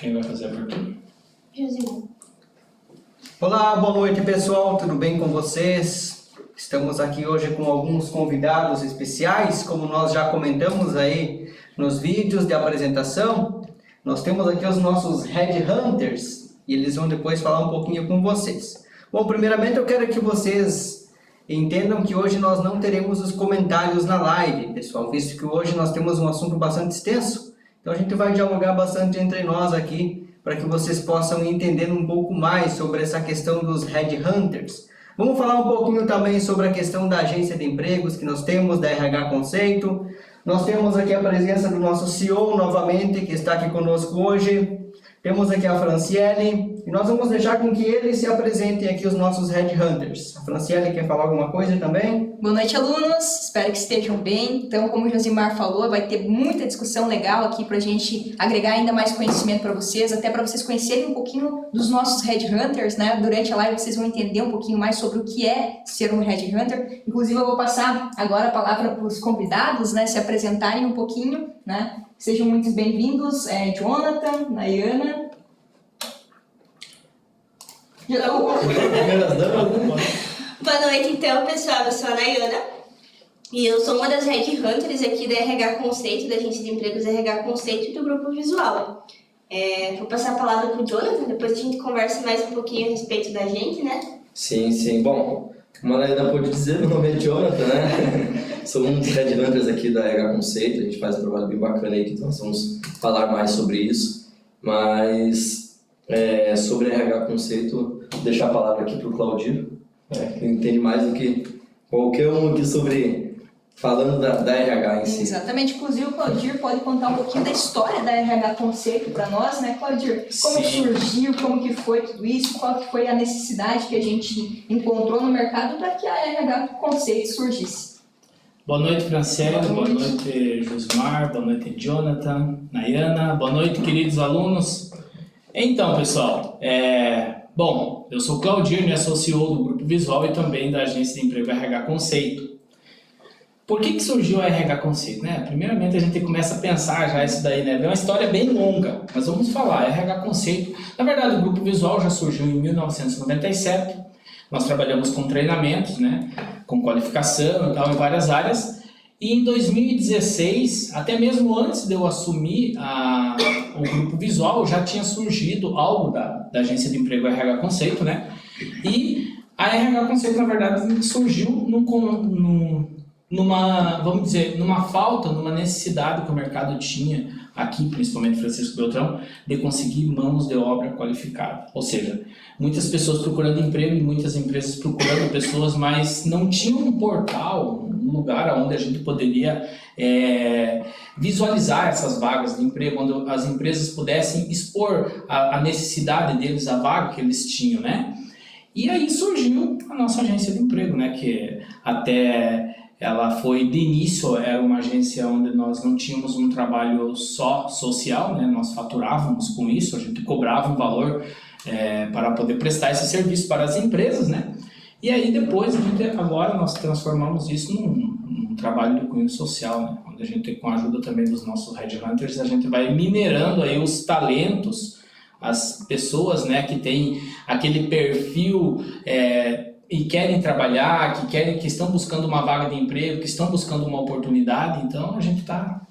Quem vai fazer a abertura? Josimar. Olá, boa noite pessoal, tudo bem com vocês? Estamos aqui hoje com alguns convidados especiais, como nós já comentamos aí nos vídeos de apresentação. Nós temos aqui os nossos Headhunters e eles vão depois falar um pouquinho com vocês. Bom, primeiramente eu quero que vocês entendam que hoje nós não teremos os comentários na live, pessoal, visto que hoje nós temos um assunto bastante extenso. Então a gente vai dialogar bastante entre nós aqui, para que vocês possam entender um pouco mais sobre essa questão dos Headhunters. Vamos falar um pouquinho também sobre a questão da agência de empregos que nós temos, da RH Conceito. Nós temos aqui a presença do nosso CEO novamente, que está aqui conosco hoje. Temos aqui a Franciele, e nós vamos deixar com que eles se apresentem aqui, os nossos Headhunters. A Franciele quer falar alguma coisa também? Boa noite, alunos. Espero que estejam bem. Então, como o Josimar falou, vai ter muita discussão legal aqui para a gente agregar ainda mais conhecimento para vocês, até para vocês conhecerem um pouquinho dos nossos Headhunters, né? Durante a live vocês vão entender um pouquinho mais sobre o que é ser um Headhunter. Inclusive, eu vou passar agora a palavra para os convidados, né? Se apresentarem um pouquinho, né? Sejam muito bem-vindos, Jonathan, Nayana. Boa noite, então, pessoal. Eu sou a Nayana e eu sou uma das Headhunters aqui da RH Conceito, da agência de empregos RH Conceito e do Grupo Visual. Vou passar a palavra para o Jonathan, depois a gente conversa mais um pouquinho a respeito da gente, né? Sim. Bom, como a Nayana pôde dizer, meu nome é Jonathan, né? Sou um dos Headhunters aqui da RH Conceito, a gente faz um trabalho bem bacana aí, então nós vamos falar mais sobre isso. Mas sobre a RH Conceito, vou deixar a palavra aqui para o Claudir, que entende mais do que qualquer um aqui sobre, falando da RH em si. Exatamente, inclusive o Claudir pode contar um pouquinho da história da RH Conceito para nós, né, Claudir? Como que surgiu, como que foi tudo isso, qual que foi a necessidade que a gente encontrou no mercado para que a RH Conceito surgisse? Boa noite, Franciele. Boa noite, Josimar. Boa noite, Jonathan, Nayana. Boa noite, queridos alunos. Então, pessoal, bom, eu sou o Claudir, né, sou CEO do Grupo Visual e também da agência de emprego RH Conceito. Por que surgiu a RH Conceito, né? Primeiramente, a gente começa a pensar já isso daí, né? É uma história bem longa, mas vamos falar. RH Conceito, na verdade, o Grupo Visual já surgiu em 1997. Nós trabalhamos com treinamentos, né? Com qualificação e tal, em várias áreas. E em 2016, até mesmo antes de eu assumir o Grupo Visual, já tinha surgido algo da agência de emprego RH Conceito, né? E a RH Conceito, na verdade, surgiu numa falta, numa necessidade que o mercado tinha, aqui, principalmente Francisco Beltrão, de conseguir mãos de obra qualificada. Ou seja, muitas pessoas procurando emprego e muitas empresas procurando pessoas, mas não tinha um portal, um lugar onde a gente poderia visualizar essas vagas de emprego, onde as empresas pudessem expor a necessidade deles, a vaga que eles tinham, né? E aí surgiu a nossa agência de emprego, né? Que até ela foi, de início, era uma agência onde nós não tínhamos um trabalho só social, né? Nós faturávamos com isso, a gente cobrava um valor para poder prestar esse serviço para as empresas, né? E aí depois, agora nós transformamos isso num trabalho de cunho social, né? Onde a gente, com a ajuda também dos nossos Headhunters, a gente vai minerando aí os talentos, as pessoas, né, que têm aquele perfil e querem trabalhar, que estão buscando uma vaga de emprego, que estão buscando uma oportunidade. Então a gente tá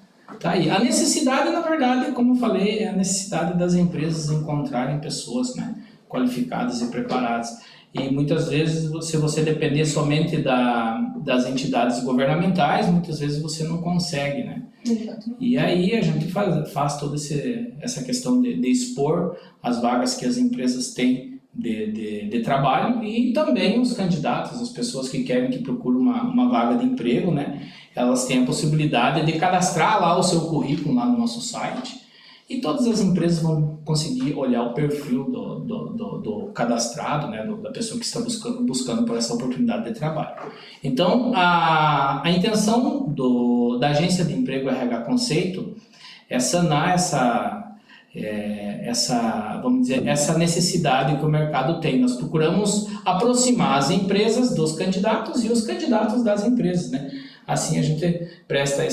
aí. A necessidade, na verdade, como eu falei, é a necessidade das empresas encontrarem pessoas, né, qualificadas e preparadas. E muitas vezes, se você depender somente das entidades governamentais, muitas vezes você não consegue, né? E aí a gente faz toda essa questão de expor as vagas que as empresas têm de trabalho e também os candidatos, as pessoas que procuram uma vaga de emprego, né? Elas têm a possibilidade de cadastrar lá o seu currículo lá no nosso site e todas as empresas vão conseguir olhar o perfil do cadastrado, né? Da pessoa que está buscando por essa oportunidade de trabalho. Então, a intenção da agência de emprego RH Conceito é sanar essa necessidade que o mercado tem. Nós procuramos aproximar as empresas dos candidatos e os candidatos das empresas, né? Assim a gente presta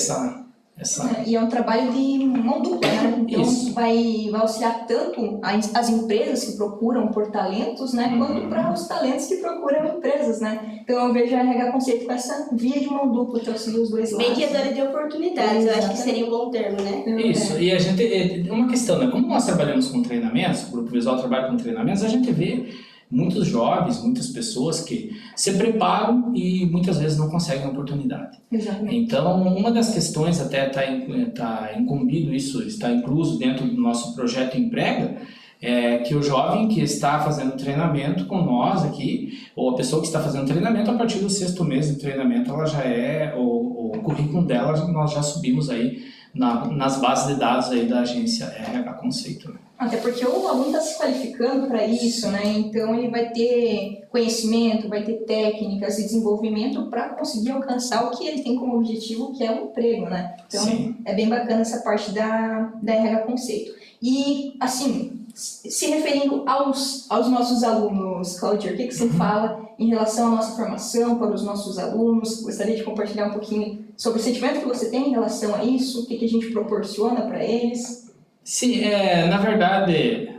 E é um trabalho de mão dupla, né? Então Isso. vai auxiliar tanto as empresas que procuram por talentos, né? Quanto para os talentos que procuram empresas, né? Então eu vejo a RH Conceito com essa via de mão dupla que auxilia os dois lados. Mediadora de oportunidades, eu acho que seria um bom termo, né? Isso, e a gente, uma questão, né? Como nós trabalhamos com treinamentos, o Grupo Visual trabalha com treinamentos, a gente vê muitos jovens, muitas pessoas que se preparam e muitas vezes não conseguem a oportunidade. Exatamente. Então, uma das questões, até está incumbido isso, está incluso dentro do nosso projeto Emprega, é que o jovem que está fazendo treinamento com nós aqui, ou a pessoa que está fazendo treinamento, a partir do 6º mês de treinamento, ela já é, o currículo dela, nós já subimos aí nas bases de dados aí da agência RH Conceito, né? Até porque o aluno está se qualificando para isso, né? Então ele vai ter conhecimento, vai ter técnicas e desenvolvimento para conseguir alcançar o que ele tem como objetivo, que é o emprego, né? Então Sim. é bem bacana essa parte da RH Conceito. E assim, se referindo aos nossos alunos, Claudir, o que você fala em relação à nossa formação para os nossos alunos? Gostaria de compartilhar um pouquinho sobre o sentimento que você tem em relação a isso, o que a gente proporciona para eles? Sim, na verdade,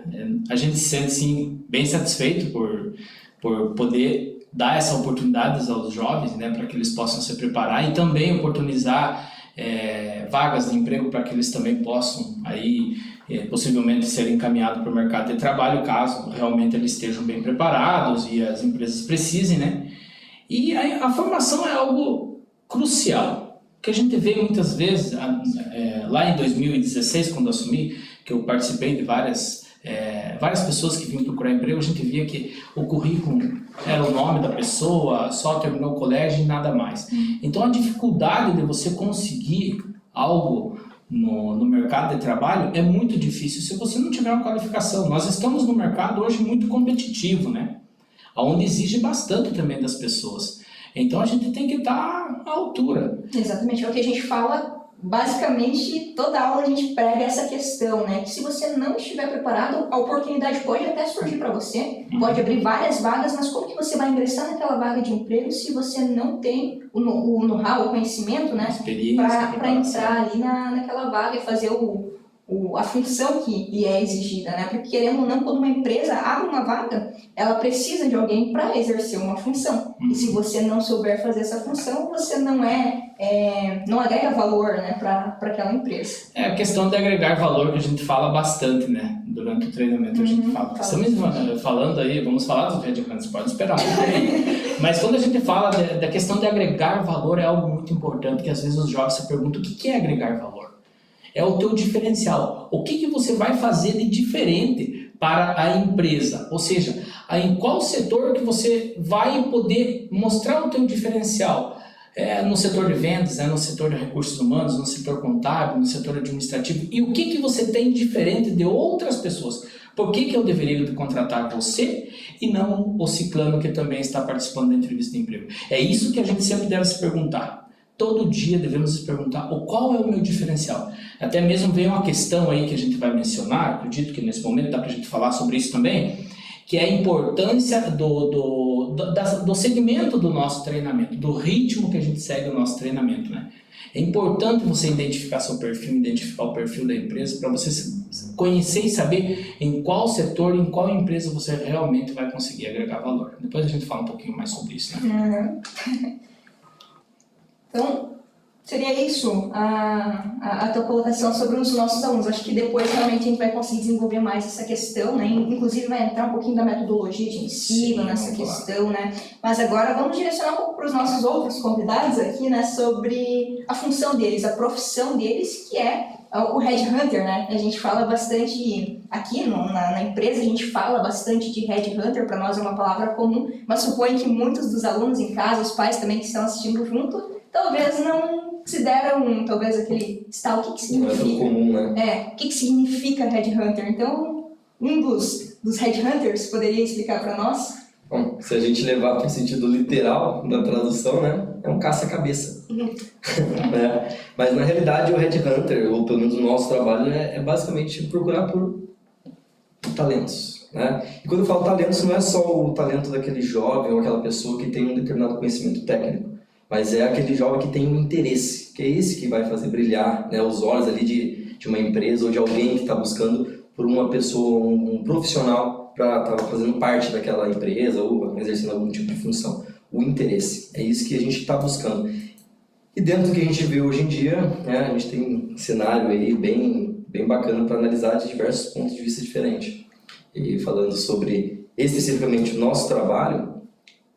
a gente se sente sim, bem satisfeito por poder dar essa oportunidade aos jovens, né, para que eles possam se preparar e também oportunizar vagas de emprego para que eles também possam aí, possivelmente serem encaminhados para o mercado de trabalho, caso realmente eles estejam bem preparados e as empresas precisem, né? E a formação é algo crucial, que a gente vê muitas vezes, lá em 2016, quando eu assumi, que eu participei de várias pessoas que vinham procurar emprego, a gente via que o currículo era o nome da pessoa, só terminou o colégio e nada mais. Então a dificuldade de você conseguir algo no mercado de trabalho é muito difícil se você não tiver uma qualificação. Nós estamos no mercado hoje muito competitivo, né? Onde exige bastante também das pessoas. Então a gente tem que estar à altura. Exatamente, é o que a gente fala, basicamente toda aula a gente prega essa questão, né? Que se você não estiver preparado, a oportunidade pode até surgir para você, pode abrir várias vagas, mas como que você vai ingressar naquela vaga de emprego se você não tem o know-how, o conhecimento, né? Para entrar ali naquela vaga e fazer a função que lhe é exigida, né? Porque querendo ou não, quando uma empresa abre uma vaga, ela precisa de alguém para exercer uma função. E se você não souber fazer essa função, você não agrega valor, né, para aquela empresa. É a questão de agregar valor que a gente fala bastante, né? Durante o treinamento a gente fala. Estamos falando aí, vamos falar dos headhunters, pode esperar um pouquinho. Mas quando a gente fala da questão de agregar valor, é algo muito importante, que às vezes os jovens se perguntam o que é agregar valor. É o teu diferencial. O que você vai fazer de diferente para a empresa? Ou seja, em qual setor que você vai poder mostrar o teu diferencial? No setor de vendas, no setor de recursos humanos, no setor contábil, no setor administrativo. E o que você tem diferente de outras pessoas? Por que eu deveria contratar você e não o ciclano que também está participando da entrevista de emprego? É isso que a gente sempre deve se perguntar. Todo dia devemos nos perguntar qual é o meu diferencial. Até mesmo veio uma questão aí que a gente vai mencionar, acredito que nesse momento dá para a gente falar sobre isso também, que é a importância do segmento do nosso treinamento, do ritmo que a gente segue o nosso treinamento, né? É importante você identificar seu perfil, identificar o perfil da empresa, para você conhecer e saber em qual setor, em qual empresa você realmente vai conseguir agregar valor. Depois a gente fala um pouquinho mais sobre isso, né? Então, seria isso a tua colocação sobre os nossos alunos. Acho que depois realmente a gente vai conseguir desenvolver mais essa questão, né? Inclusive vai entrar um pouquinho da metodologia de ensino nessa questão, né? Mas agora vamos direcionar um pouco para os nossos outros convidados aqui, né? Sobre a função deles, a profissão deles, que é o headhunter, né? A gente fala bastante aqui na empresa, a gente fala bastante de headhunter, para nós é uma palavra comum, mas suponho que muitos dos alunos em casa, os pais também que estão assistindo junto, talvez não se deram, talvez aquele o que significa? Não é tão comum, né? O que significa headhunter? Então, um dos headhunters poderia explicar para nós? Bom, se a gente levar para o sentido literal da tradução, né? É um caça-cabeça. Né? Mas na realidade o headhunter, ou pelo menos o nosso trabalho, é basicamente procurar por talentos. Né? E quando eu falo talentos, não é só o talento daquele jovem ou aquela pessoa que tem um determinado conhecimento técnico, mas é aquele jovem que tem um interesse, que é esse que vai fazer brilhar, né, os olhos ali de uma empresa ou de alguém que está buscando por uma pessoa, um profissional para estar fazendo parte daquela empresa ou exercendo algum tipo de função. O interesse, é isso que a gente está buscando. E dentro do que a gente vê hoje em dia, né, a gente tem um cenário aí bem bacana para analisar de diversos pontos de vista diferentes. E falando sobre especificamente o nosso trabalho,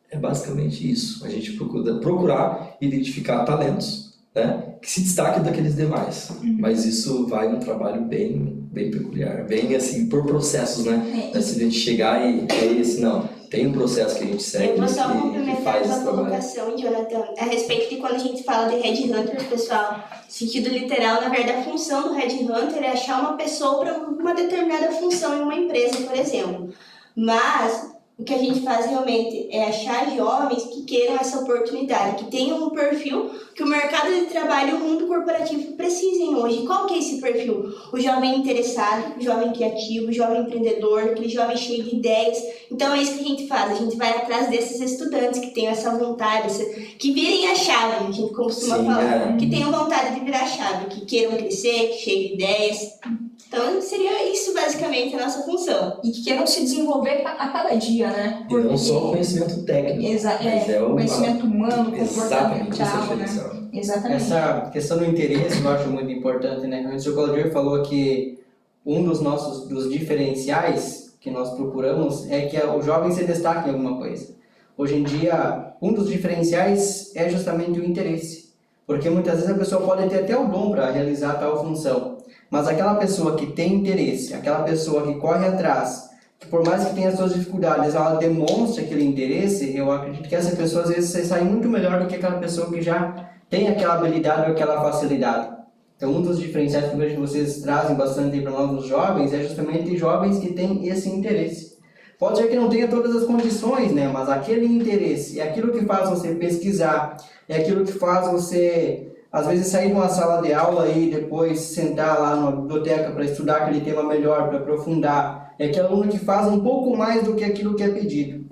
é basicamente isso. A gente procurar identificar talentos, né, que se destaquem daqueles demais. Mas isso vai um trabalho bem peculiar, bem assim, por processos, né? Assim, a gente chegar e é esse, não. Tem um processo que a gente segue. Eu vou só que complementar faz a esse sua trabalho. colocação, Jonathan, a respeito de quando a gente fala de headhunter, pessoal, sentido literal, na verdade, a função do headhunter é achar uma pessoa para uma determinada função em uma empresa, por exemplo. Mas o que a gente faz realmente é achar jovens que queiram essa oportunidade, que tenham um perfil que o mercado de trabalho e o mundo corporativo precisem hoje. Qual que é esse perfil? O jovem interessado, o jovem criativo, o jovem empreendedor, aquele jovem cheio de ideias. Então é isso que a gente faz, a gente vai atrás desses estudantes que tenham essa vontade, que virem a chave, a gente costuma falar, que tenham vontade de virar a chave, que queiram crescer, que cheio de ideias. Então seria isso basicamente a nossa função. E que queiram se desenvolver a cada dia, né? E não só o conhecimento técnico, mas é o conhecimento humano, exatamente, esse é o comportamental, né? diferencial. Exatamente. Essa questão do interesse eu acho muito importante, né? O Sr. Claudio falou que um dos diferenciais que nós procuramos é que o jovem se destaque em alguma coisa. Hoje em dia, um dos diferenciais é justamente o interesse, porque muitas vezes a pessoa pode ter até o dom para realizar tal função, mas aquela pessoa que tem interesse, aquela pessoa que corre atrás, que por mais que tenha suas dificuldades, ela demonstra aquele interesse, eu acredito que essa pessoa às vezes sai muito melhor do que aquela pessoa que já tem aquela habilidade ou aquela facilidade. Então, um dos diferenciais que eu vejo que vocês trazem bastante para nós, os jovens, é justamente jovens que têm esse interesse. Pode ser que não tenha todas as condições, né? Mas aquele interesse é aquilo que faz você pesquisar, é aquilo que faz você, às vezes, sair de uma sala de aula e depois sentar lá numa biblioteca para estudar aquele tema melhor, para aprofundar. É aquele aluno que faz um pouco mais do que aquilo que é pedido.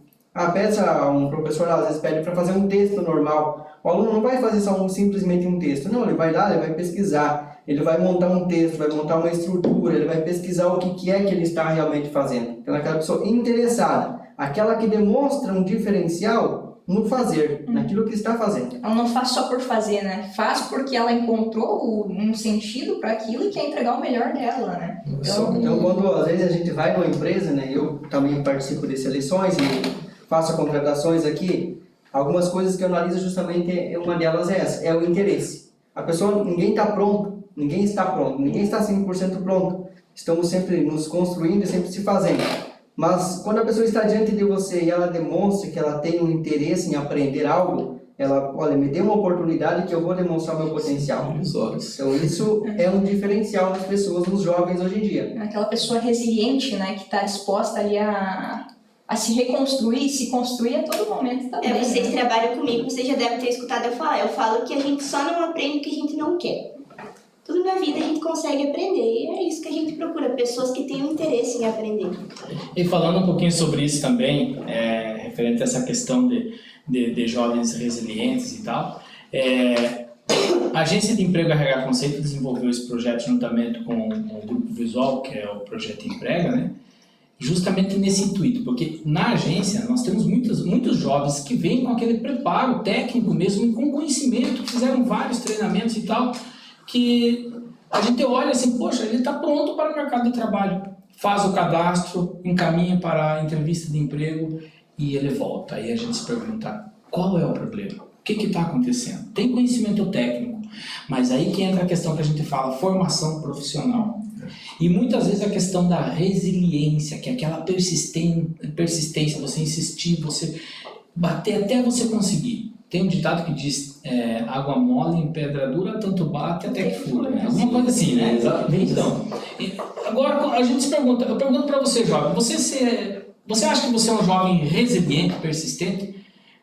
Um professor às vezes pede para fazer um texto normal. O aluno não vai fazer simplesmente um texto. Não, ele vai lá, ele vai pesquisar. Ele vai montar um texto, vai montar uma estrutura, ele vai pesquisar o que é que ele está realmente fazendo. Então, aquela pessoa interessada, aquela que demonstra um diferencial no fazer, naquilo que está fazendo. Ela não faz só por fazer, né? Faz porque ela encontrou um sentido para aquilo e quer entregar o melhor dela, né? Então, quando às vezes a gente vai numa empresa, né? Eu também participo de seleções e faço contratações aqui. Algumas coisas que eu analiso justamente, uma delas é essa, é o interesse. A pessoa, ninguém está pronto, ninguém está 100% pronto. Estamos sempre nos construindo e sempre se fazendo. Mas quando a pessoa está diante de você e ela demonstra que ela tem um interesse em aprender algo, ela, olha, me dê uma oportunidade que eu vou demonstrar meu potencial. Então isso é um diferencial nas pessoas, nos jovens hoje em dia. Aquela pessoa resiliente, né? Que está disposta ali a se reconstruir, se construir a todo momento também. Vocês trabalham comigo, vocês já devem ter escutado eu falar. Eu falo que a gente só não aprende o que a gente não quer. Tudo na vida a gente consegue aprender e é isso que a gente procura, pessoas que tenham interesse em aprender. E falando um pouquinho sobre isso também, referente a essa questão de jovens resilientes e tal, a Agência de Emprego RH Conceito desenvolveu esse projeto juntamente com o Grupo Visual, que é o Projeto Emprega, né? Justamente nesse intuito, porque na agência nós temos muitos jovens que vêm com aquele preparo técnico mesmo, com conhecimento, fizeram vários treinamentos e tal, que a gente olha assim, poxa, ele está pronto para o mercado de trabalho, faz o cadastro, encaminha para a entrevista de emprego e ele volta. Aí a gente se pergunta, qual é o problema? O que está acontecendo? Tem conhecimento técnico, mas aí que entra a questão que a gente fala, formação profissional. E muitas vezes a questão da resiliência, que é aquela persistência, você insistir, você bater até você conseguir. Tem um ditado que diz, água mole em pedra dura, tanto bate até que fura, né? Alguma coisa assim, né? Exatamente. Então, agora a gente se pergunta, eu pergunto para você, jovem, você acha que você é um jovem resiliente, persistente?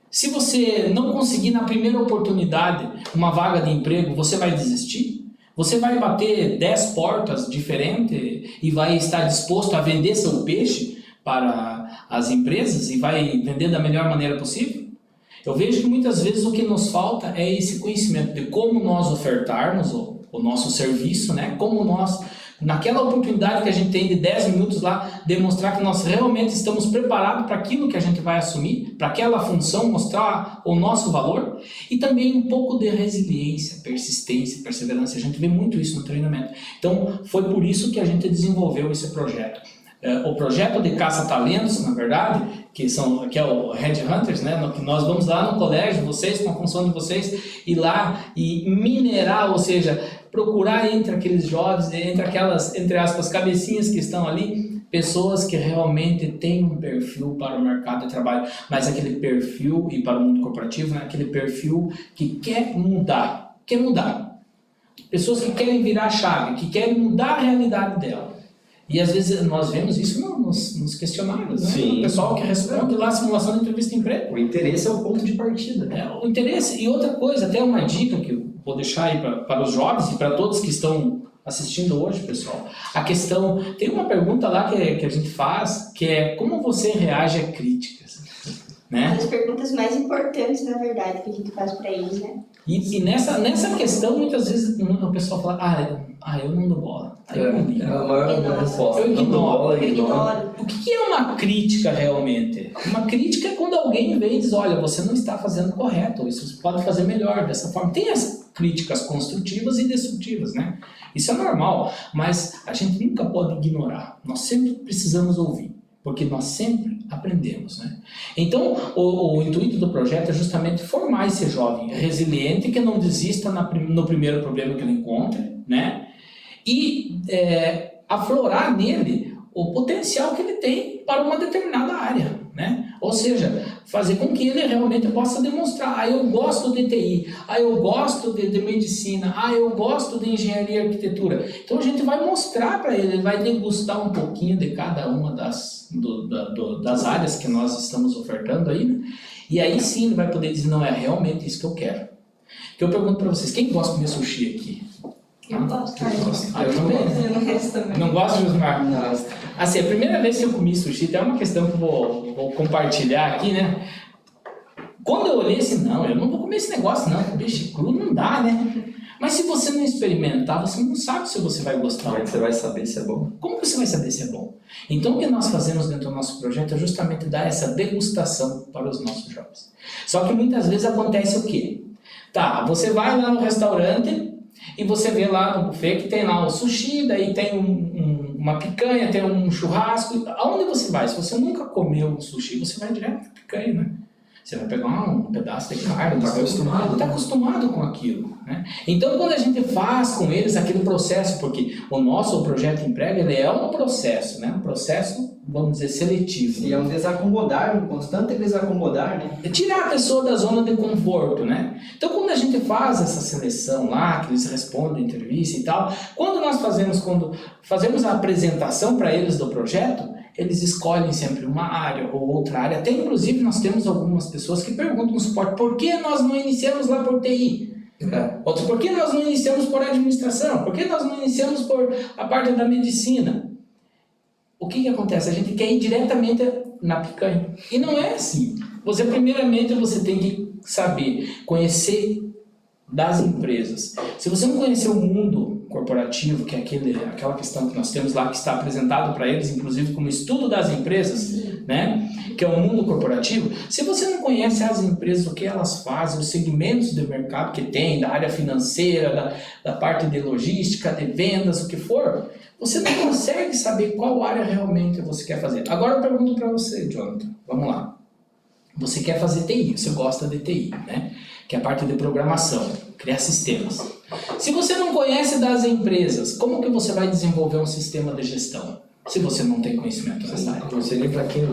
Se você não conseguir na primeira oportunidade uma vaga de emprego, você vai desistir? Você vai bater 10 portas diferentes e vai estar disposto a vender seu peixe para as empresas e vai vender da melhor maneira possível? Eu vejo que muitas vezes o que nos falta é esse conhecimento de como nós ofertarmos o nosso serviço, né? Como nós, naquela oportunidade que a gente tem de 10 minutos lá, demonstrar que nós realmente estamos preparados para aquilo que a gente vai assumir, para aquela função, mostrar o nosso valor, e também um pouco de resiliência, persistência, perseverança. A gente vê muito isso no treinamento. Então, foi por isso que a gente desenvolveu esse projeto. O projeto de caça-talentos, na verdade, que é o Red Hunters, né? Que nós vamos lá no colégio, vocês, com a função de vocês, ir lá e minerar, ou seja, procurar entre aqueles jovens, entre aquelas, entre aspas, cabecinhas que estão ali, pessoas que realmente têm um perfil para o mercado de trabalho, mas aquele perfil, e para o mundo corporativo, né? Aquele perfil que quer mudar. Pessoas que querem virar a chave, que querem mudar a realidade dela. E às vezes nós vemos isso nos questionários, né? Sim. O pessoal que responde lá a simulação de entrevista de emprego. O interesse é o ponto de partida. O interesse, e outra coisa, até uma dica que eu vou deixar aí para os jovens e para todos que estão assistindo hoje, pessoal. A questão, tem uma pergunta lá que a gente faz, que é como você reage a críticas, né? Uma das perguntas mais importantes, na verdade, que a gente faz para eles, né? E nessa questão, muitas vezes o pessoal fala, eu não dou bola, eu não ligo. É a maior resposta. Eu ignoro. Eu ignoro. O que é uma crítica realmente? Uma crítica é quando alguém vem e diz, olha, você não está fazendo correto, isso você pode fazer melhor dessa forma. Tem as críticas construtivas e destrutivas, né? Isso é normal, mas a gente nunca pode ignorar. Nós sempre precisamos ouvir, porque nós sempre aprendemos, né? Então, o intuito do projeto é justamente formar esse jovem resiliente que não desista no primeiro problema que ele encontre, né? E aflorar nele o potencial que ele tem para uma determinada área, né? Ou seja, fazer com que ele realmente possa demonstrar, eu gosto de TI, eu gosto de medicina, eu gosto de engenharia e arquitetura. Então a gente vai mostrar para ele, ele vai degustar um pouquinho de cada uma das áreas que nós estamos ofertando aí, né? E aí sim ele vai poder dizer, não, é realmente isso que eu quero. Então eu pergunto para vocês, quem gosta de comer sushi aqui? Eu gosto. Eu também. Eu não gosto também. Não gosto, Josmar? Não. Assim, a primeira vez que eu comi sushi, tem uma questão que eu vou compartilhar aqui, né? Quando eu olhei assim, não, eu não vou comer esse negócio não, peixe cru não dá, né? Mas se você não experimentar, você não sabe se você vai gostar. Como é que você vai saber se é bom? Como você vai saber se é bom? Então o que nós fazemos dentro do nosso projeto é justamente dar essa degustação para os nossos jovens. Só que muitas vezes acontece o quê? Tá, você vai lá no restaurante e você vê lá no buffet que tem lá o sushi, daí tem uma picanha, tem um churrasco. Aonde você vai? Se você nunca comeu um sushi, você vai direto para picanha, né? Você vai pegar um pedaço de carne, está acostumado com aquilo, né? Então, quando a gente faz com eles aquele processo, porque o nosso projeto Emprega, ele é um processo, né? Um processo, vamos dizer, seletivo. E é um desacomodar, um constante desacomodar, né? É tirar a pessoa da zona de conforto, né? Então, quando a gente faz essa seleção lá, que eles respondem a entrevista e tal, quando fazemos a apresentação para eles do projeto, eles escolhem sempre uma área ou outra área. Até, inclusive, nós temos algumas pessoas que perguntam no suporte, por que nós não iniciamos lá por TI? Outros, por que nós não iniciamos por administração? Por que nós não iniciamos por a parte da medicina? O que acontece? A gente quer ir diretamente na picanha. E não é assim. Primeiramente, você tem que saber, conhecer das empresas. Se você não conhecer o mundo corporativo, que é aquela questão que nós temos lá, que está apresentado para eles, inclusive como estudo das empresas, né? Que é o mundo corporativo. Se você não conhece as empresas, o que elas fazem, os segmentos de mercado que tem, da área financeira, da parte de logística, de vendas, o que for, você não consegue saber qual área realmente você quer fazer. Agora eu pergunto para você, Jonathan, vamos lá. Você quer fazer TI, você gosta de TI, né? Que é a parte de programação, criar sistemas. Se você não conhece das empresas, como que você vai desenvolver um sistema de gestão? Se você não tem conhecimento nessa área. Não sei nem para quem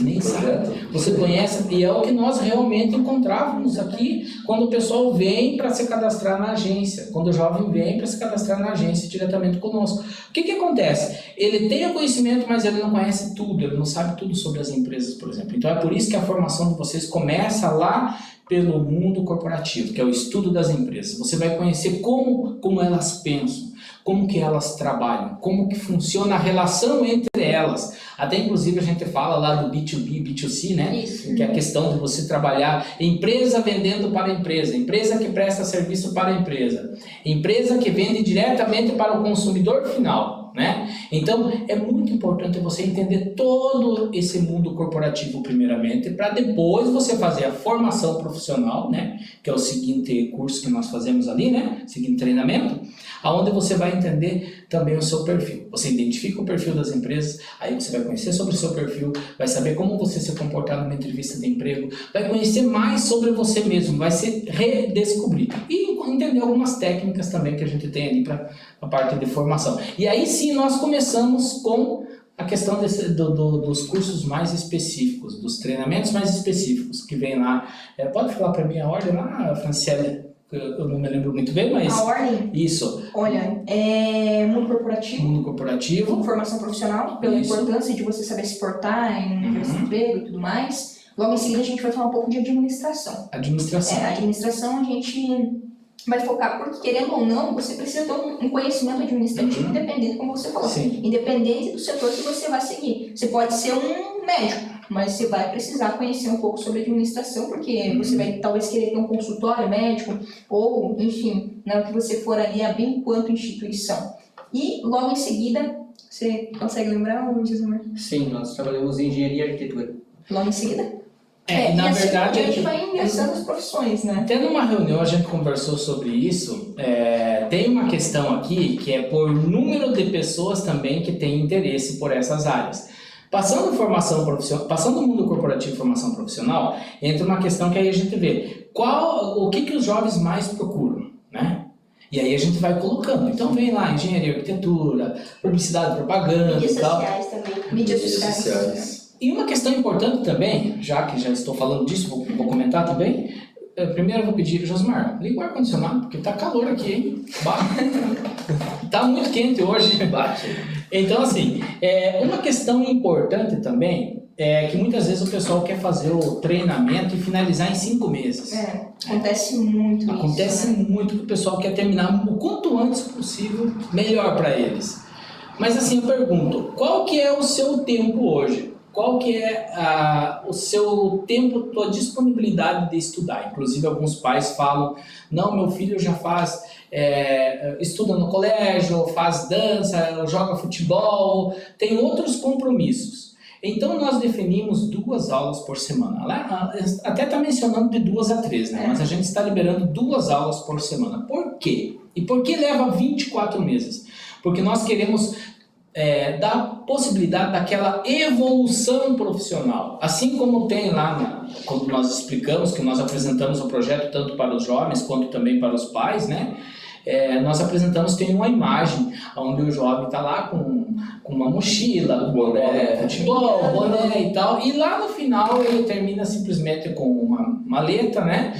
nem sabe. Você conhece, e é o que nós realmente encontrávamos aqui quando o pessoal vem para se cadastrar na agência, quando o jovem vem para se cadastrar na agência diretamente conosco. O que acontece? Ele tem o conhecimento, mas ele não conhece tudo, ele não sabe tudo sobre as empresas, por exemplo. Então é por isso que a formação de vocês começa lá pelo mundo corporativo, que é o estudo das empresas. Você vai conhecer como elas pensam, como que elas trabalham, como que funciona a relação entre elas. Até inclusive a gente fala lá do B2B, B2C, né? Isso. Que é a questão de você trabalhar empresa vendendo para a empresa, empresa que presta serviço para a empresa, empresa que vende diretamente para o consumidor final, né? Então é muito importante você entender todo esse mundo corporativo primeiramente, para depois você fazer a formação profissional, né? Que é o seguinte curso que nós fazemos ali, né? Seguinte treinamento, aonde você vai entender também o seu perfil. Você identifica o perfil das empresas, aí você vai conhecer sobre o seu perfil, vai saber como você se comportar numa entrevista de emprego, vai conhecer mais sobre você mesmo, vai se redescobrir e entender algumas técnicas também que a gente tem ali para a parte de formação. E aí sim nós começamos com a questão dos cursos mais específicos, dos treinamentos mais específicos que vem lá. Pode falar para mim a ordem lá, Franciele? Eu não me lembro muito bem, mas... A ordem? Isso. Olha, mundo corporativo, formação profissional, pela Isso. importância de você saber se portar em entrevista de emprego e tudo mais. Logo em seguida a gente vai falar um pouco de administração. Administração. A administração a gente vai focar, porque querendo ou não, você precisa ter um conhecimento administrativo independente, como você falou. Sim. Independente do setor que você vai seguir. Você pode ser um médico, mas você vai precisar conhecer um pouco sobre administração, porque você vai talvez querer ter um consultório médico, ou, enfim, o que você for ali abrir enquanto instituição. E logo em seguida, você consegue lembrar, Giselmar? Sim, nós trabalhamos em engenharia e arquitetura. Logo em seguida? Na e assim, verdade, a gente vai ingressando as profissões, né? até numa reunião a gente conversou sobre isso. Tem uma questão aqui que é por número de pessoas também que têm interesse por essas áreas. Passando formação profissional, passando o mundo corporativo e formação profissional, entra uma questão que aí a gente vê o que os jovens mais procuram, né? E aí a gente vai colocando. Então vem lá engenharia, arquitetura, publicidade, propaganda Mídias e tal. sociais também. Mídias Redes sociais. sociais. E uma questão importante também, já que já estou falando disso, vou comentar também. Primeiro eu vou pedir, Josmar, liga o ar-condicionado, porque tá calor aqui, hein? Tá muito quente hoje. Então, assim, uma questão importante também é que muitas vezes o pessoal quer fazer o treinamento e finalizar em 5 meses. Acontece muito isso. Acontece muito que o pessoal quer terminar o quanto antes possível, melhor para eles. Mas assim, eu pergunto, qual que é o seu tempo hoje? Qual que é o seu tempo, tua disponibilidade de estudar? Inclusive, alguns pais falam, não, meu filho já faz, estuda no colégio, faz dança, joga futebol, tem outros compromissos. Então, nós definimos 2 aulas por semana. Até está mencionando de 2 a 3, né? Mas a gente está liberando 2 aulas por semana. Por quê? E por que leva 24 meses? Porque nós queremos dar possibilidade daquela evolução profissional. Assim como tem lá, quando nós explicamos, que nós apresentamos o projeto tanto para os jovens quanto também para os pais, né? Nós apresentamos, tem uma imagem onde o jovem está lá com uma mochila, futebol, boné e tal, e lá no final ele termina simplesmente com uma maleta, né?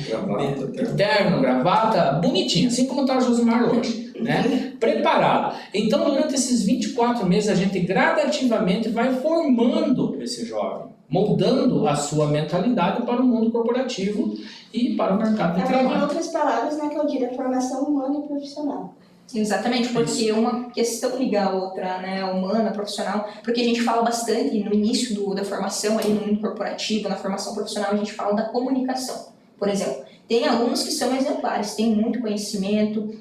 Terno, gravata, bonitinho, assim como está o Josimar hoje, né? Preparado. Então, durante esses 24 meses, a gente gradativamente vai formando esse jovem, moldando a sua mentalidade para o mundo corporativo e para o mercado de Em trabalho. outras palavras, né, Claudira, formação humana e profissional. Exatamente, porque uma questão liga a outra, né, humana, profissional, porque a gente fala bastante no início da formação, ali no mundo corporativo, na formação profissional, a gente fala da comunicação. Por exemplo, tem alunos que são exemplares, têm muito conhecimento,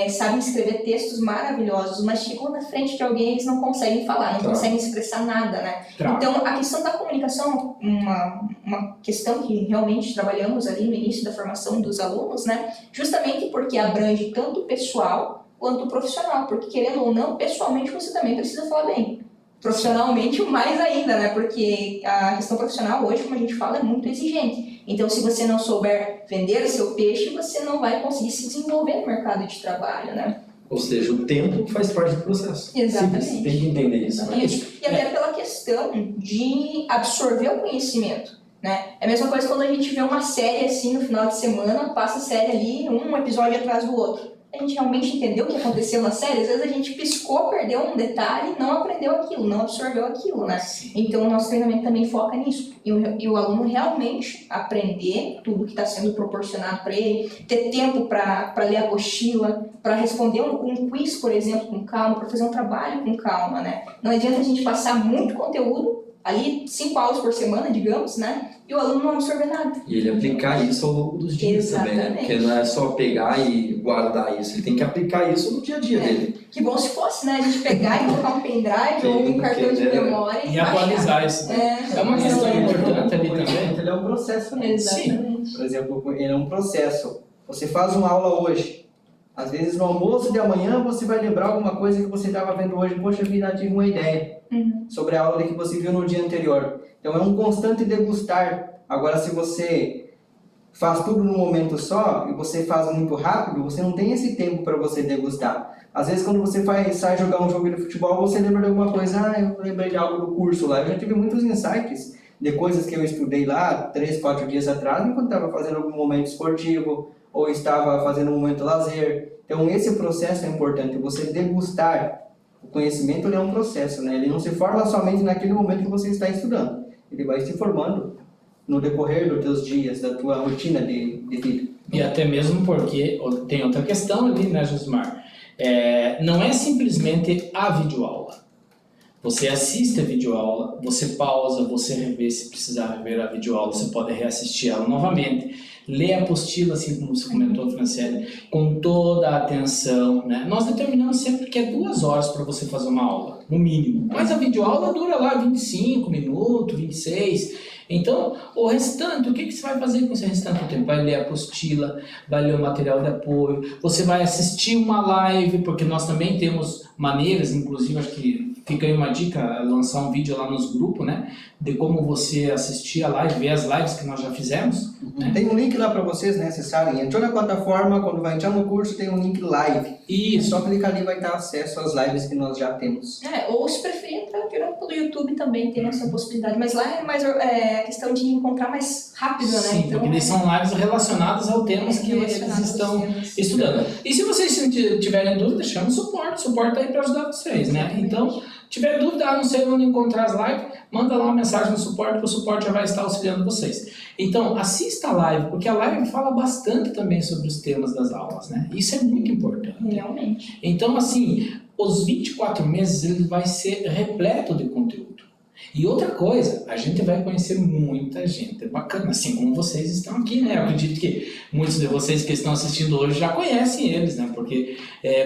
sabem escrever textos maravilhosos, mas chegam na frente de alguém e eles não conseguem falar, não conseguem expressar nada, né? Então, a questão da comunicação, uma questão que realmente trabalhamos ali no início da formação dos alunos, né? Justamente porque abrange tanto o pessoal quanto o profissional, porque querendo ou não, pessoalmente você também precisa falar bem. Profissionalmente, mais ainda, né? Porque a questão profissional hoje, como a gente fala, é muito exigente. Então, se você não souber vender o seu peixe, você não vai conseguir se desenvolver no mercado de trabalho, né? Ou seja, o tempo faz parte do processo. Exatamente. Simples, tem que entender isso. Exatamente. E até pela questão de absorver o conhecimento, né? É a mesma coisa quando a gente vê uma série assim no final de semana, passa a série ali, um episódio atrás do outro. a gente realmente entendeu o que aconteceu na série, às vezes a gente piscou, perdeu um detalhe, não aprendeu aquilo, não absorveu aquilo, né? Então o nosso treinamento também foca nisso. E o aluno realmente aprender tudo que está sendo proporcionado para ele, ter tempo para ler a apostila, para responder um quiz, por exemplo, com calma, para fazer um trabalho com calma, né? Não adianta a gente passar muito conteúdo, ali 5 aulas por semana, digamos, né? E o aluno não absorver nada. E ele aplicar isso ao longo dos dias também, né? Porque não é só pegar e guardar isso, ele tem que aplicar isso no dia a dia dele. Que bom se fosse, né? A gente pegar e colocar um pendrive ou um cartão de memória e atualizar isso. É uma questão importante ali também. Ele é um processo, né? Exatamente. Por exemplo, ele é um processo. Você faz uma aula hoje. Às vezes no almoço de amanhã você vai lembrar alguma coisa que você estava vendo hoje. Poxa vida, tive uma ideia sobre a aula que você viu no dia anterior. Então é um constante degustar. Agora, se você faz tudo num momento só e você faz muito rápido, você não tem esse tempo para você degustar. Às vezes quando você sai jogar um jogo de futebol, você lembra de alguma coisa. Eu lembrei de algo do curso lá. Eu já tive muitos insights de coisas que eu estudei lá 3, 4 dias atrás, enquanto estava fazendo algum momento esportivo ou estava fazendo um momento lazer. Então esse processo é importante, você degustar. O conhecimento ele é um processo, né? Ele não se forma somente naquele momento que você está estudando. Ele vai se formando no decorrer dos teus dias, da tua rotina de vida. E até mesmo porque tem outra questão ali, né, Josimar? Não é simplesmente a videoaula. Você assiste a videoaula, você pausa, você revê, se precisar rever a videoaula, você pode reassistir ela novamente. Lê a apostila, assim como você comentou, Franciele, com toda a atenção, né? Nós determinamos sempre que é 2 horas para você fazer uma aula, no mínimo. Mas a videoaula dura lá 25 minutos, 26. Então, o restante, o que você vai fazer com esse restante do tempo? Vai ler a apostila, vai ler o material de apoio, você vai assistir uma live, porque nós também temos maneiras, inclusive, acho que fica aí uma dica, lançar um vídeo lá nos grupos, né? De como você assistir a live, ver as lives que nós já fizemos. Né? Tem um link lá para vocês, né, acessarem. Entrou na plataforma, quando vai entrar no curso, tem um link live. E só clicar ali vai ter acesso às lives que nós já temos. Ou se preferir, entrar direto pelo YouTube também, tem essa possibilidade. Mas lá é mais questão de encontrar mais rápido, né? Sim, então, porque são lives relacionadas ao temas que eles estão estudando. E se vocês tiverem dúvida, chama o suporte. O suporte tá aí para ajudar vocês, né? Então, tiver dúvida, não sei onde encontrar as lives, manda lá uma mensagem no suporte, que o suporte já vai estar auxiliando vocês. Então, assista a live, porque a live fala bastante também sobre os temas das aulas, né? Isso é muito importante. Realmente. Então, assim, os 24 meses ele vai ser repleto de conteúdo. E outra coisa, a gente vai conhecer muita gente bacana, assim como vocês estão aqui, né? Eu acredito que muitos de vocês que estão assistindo hoje já conhecem eles, né? Porque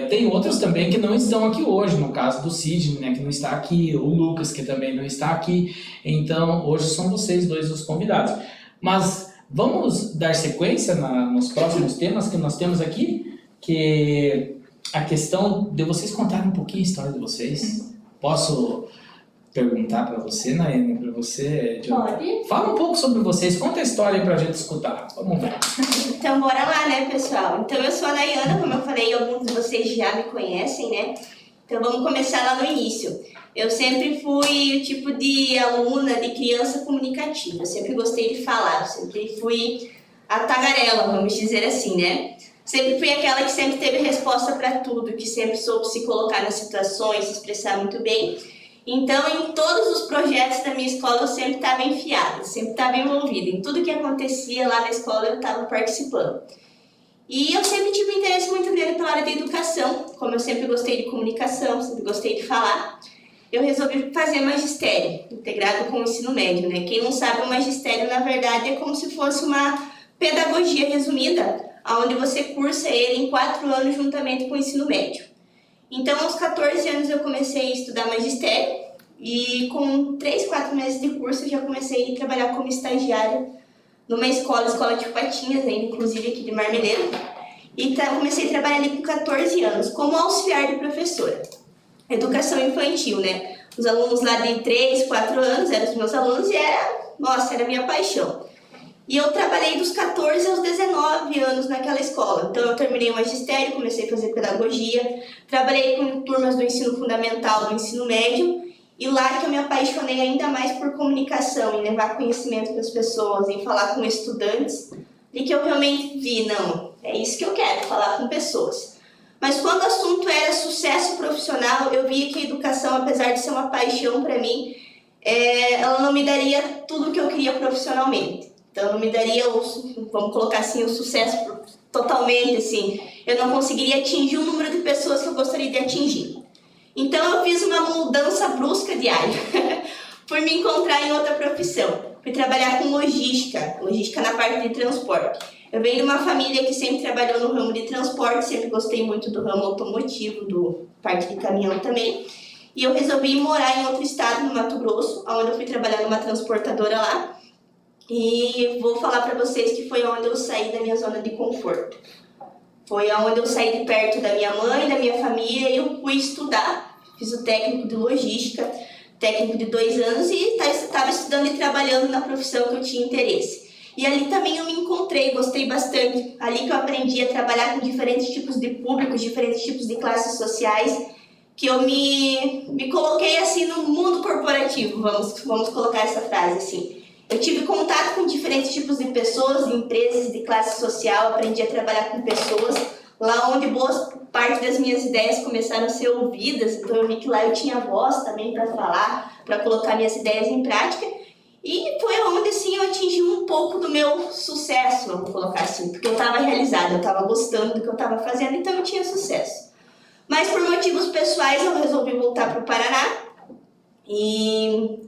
tem outros também que não estão aqui hoje, no caso do Sidney, né? Que não está aqui, o Lucas, que também não está aqui. Então, hoje são vocês dois os convidados. Mas vamos dar sequência nos próximos temas que nós temos aqui, que a questão de vocês contarem um pouquinho a história de vocês. Posso perguntar para você, Nayane, para você, Jonathan? Pode. Fala um pouco sobre vocês, conta a história aí pra gente escutar. Vamos ver. Então, bora lá, né, pessoal? Então, eu sou a Nayana, como eu falei, alguns de vocês já me conhecem, né? Então, vamos começar lá no início. Eu sempre fui o tipo de aluna, de criança comunicativa. Eu sempre gostei de falar, eu sempre fui a tagarela, vamos dizer assim, né? Sempre fui aquela que sempre teve resposta para tudo, que sempre soube se colocar nas situações, se expressar muito bem. Então, em todos os projetos da minha escola, eu sempre estava enfiada, sempre estava envolvida. Em tudo que acontecia lá na escola, eu estava participando. E eu sempre tive um interesse muito grande pela área da educação. Como eu sempre gostei de comunicação, sempre gostei de falar, eu resolvi fazer magistério, integrado com o ensino médio, né? Quem não sabe, o magistério, na verdade, é como se fosse uma pedagogia resumida, onde você cursa ele em 4 anos juntamente com o ensino médio. Então, aos 14 anos eu comecei a estudar magistério e com 3, 4 meses de curso eu já comecei a trabalhar como estagiária numa escola de Patinhas, ainda, inclusive aqui de Marmeleiro. E comecei a trabalhar ali com 14 anos como auxiliar de professora. Educação infantil, né? Os alunos lá de 3, 4 anos eram os meus alunos e era minha paixão. E eu trabalhei dos 14 aos 19 anos naquela escola. Então eu terminei o magistério, comecei a fazer pedagogia, trabalhei com turmas do ensino fundamental, do ensino médio, e lá que eu me apaixonei ainda mais por comunicação, em levar conhecimento para as pessoas, em falar com estudantes, e que eu realmente vi, não, é isso que eu quero, falar com pessoas. Mas quando o assunto era sucesso profissional, eu via que a educação, apesar de ser uma paixão para mim, ela não me daria tudo o que eu queria profissionalmente. Então, não me daria, vamos colocar assim, o sucesso totalmente, assim. Eu não conseguiria atingir o número de pessoas que eu gostaria de atingir. Então, eu fiz uma mudança brusca de área. Fui me encontrar em outra profissão. Fui trabalhar com logística na parte de transporte. Eu venho de uma família que sempre trabalhou no ramo de transporte, sempre gostei muito do ramo automotivo, do parte de caminhão também. E eu resolvi morar em outro estado, no Mato Grosso, onde eu fui trabalhar numa transportadora lá. E vou falar para vocês que foi onde eu saí da minha zona de conforto. Foi onde eu saí de perto da minha mãe, da minha família, e eu fui estudar. Fiz o técnico de logística, técnico de 2 anos, e estava estudando e trabalhando na profissão que eu tinha interesse. E ali também eu me encontrei, gostei bastante. Ali que eu aprendi a trabalhar com diferentes tipos de públicos, diferentes tipos de classes sociais, que eu me coloquei assim no mundo corporativo, vamos colocar essa frase assim. Eu tive contato com diferentes tipos de pessoas, de empresas, de classe social, aprendi a trabalhar com pessoas, lá onde boa parte das minhas ideias começaram a ser ouvidas, então eu vi que lá eu tinha voz também para falar, para colocar minhas ideias em prática. E foi onde assim, eu atingi um pouco do meu sucesso, vamos colocar assim, porque eu estava realizada, eu estava gostando do que eu estava fazendo, então eu tinha sucesso. Mas por motivos pessoais eu resolvi voltar para o Paraná e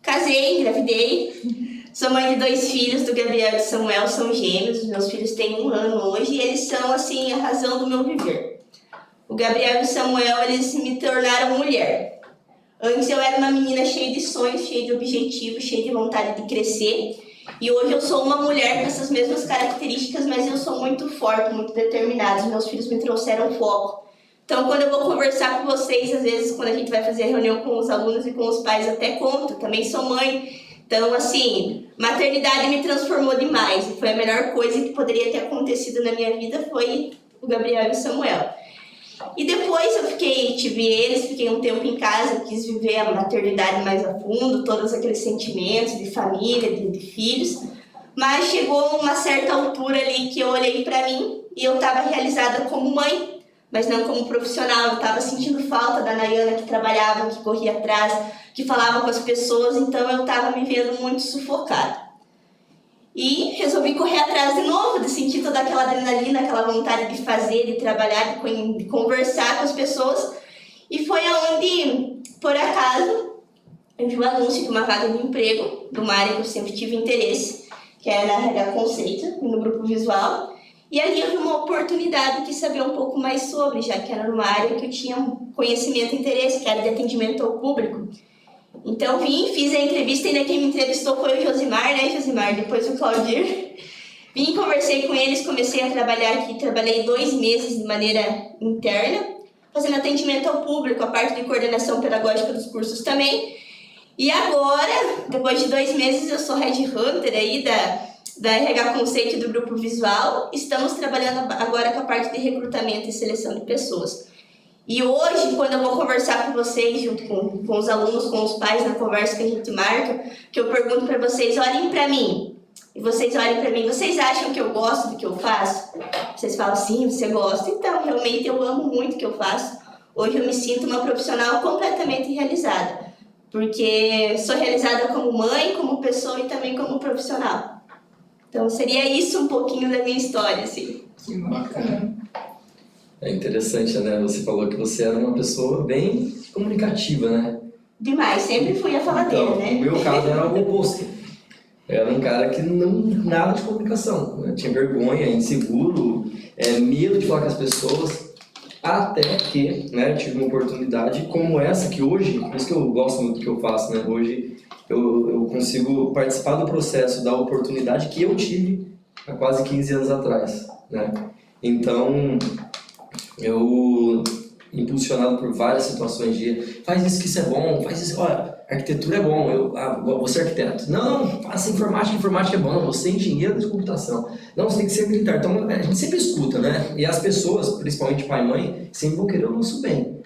casei, engravidei. Sou mãe de 2 filhos, do Gabriel e do Samuel, são gêmeos, meus filhos têm 1 ano hoje e eles são assim a razão do meu viver. O Gabriel e o Samuel, eles me tornaram mulher. Antes eu era uma menina cheia de sonhos, cheia de objetivos, cheia de vontade de crescer. E hoje eu sou uma mulher com essas mesmas características, mas eu sou muito forte, muito determinada. Os meus filhos me trouxeram foco. Então, quando eu vou conversar com vocês, às vezes, quando a gente vai fazer reunião com os alunos e com os pais, até conto. Também sou mãe. Então, assim, maternidade me transformou demais. E foi a melhor coisa que poderia ter acontecido na minha vida, foi o Gabriel e o Samuel. E depois eu tive eles, fiquei um tempo em casa, quis viver a maternidade mais a fundo, todos aqueles sentimentos de família, de filhos. Mas chegou uma certa altura ali que eu olhei pra mim e eu estava realizada como mãe, mas não como profissional. Eu estava sentindo falta da Nayana que trabalhava, que corria atrás, que falava com as pessoas, então eu estava me vendo muito sufocada. E resolvi correr atrás de novo, de sentir toda aquela adrenalina, aquela vontade de fazer, de trabalhar, de conversar com as pessoas. E foi aonde, por acaso, eu vi um anúncio de uma vaga de emprego, de uma área que eu sempre tive interesse, que era na RH Conceito, no grupo visual. E ali eu vi uma oportunidade de saber um pouco mais sobre, já que era numa área que eu tinha conhecimento e interesse, que era de atendimento ao público. Então vim, fiz a entrevista, ainda quem me entrevistou foi o Josimar, né, Josimar? Depois o Claudir. Vim, conversei com eles, comecei a trabalhar aqui, trabalhei 2 meses de maneira interna, fazendo atendimento ao público, a parte de coordenação pedagógica dos cursos também. E agora, depois de 2 meses, eu sou headhunter aí da RH Conceito do Grupo Visual. Estamos trabalhando agora com a parte de recrutamento e seleção de pessoas. E hoje, quando eu vou conversar com vocês, junto com os alunos, com os pais, na conversa que a gente marca, que eu pergunto para vocês, olhem para mim. E vocês olhem para mim, vocês acham que eu gosto do que eu faço? Vocês falam, sim, você gosta. Então, realmente eu amo muito o que eu faço. Hoje eu me sinto uma profissional completamente realizada. Porque sou realizada como mãe, como pessoa e também como profissional. Então, seria isso um pouquinho da minha história, assim. Que bacana. É interessante, né? Você falou que você era uma pessoa bem comunicativa, né? Demais, sempre fui a faladeira, Então, né? o meu caso era o oposto. Eu era um cara que nada de comunicação. Eu tinha vergonha, inseguro, medo de falar com as pessoas. Até que, né, eu tive uma oportunidade como essa que hoje, por isso que eu gosto muito do que eu faço, né? Hoje eu consigo participar do processo da oportunidade que eu tive há quase 15 anos atrás, né? Então, eu, impulsionado por várias situações de faz isso é bom, faz isso, olha, arquitetura é bom, eu vou ser arquiteto. Não, faça informática é bom, você é engenheiro de computação. Não, você tem que ser militar. Então, a gente sempre escuta, né? E as pessoas, principalmente pai e mãe, sempre vão querer o nosso bem.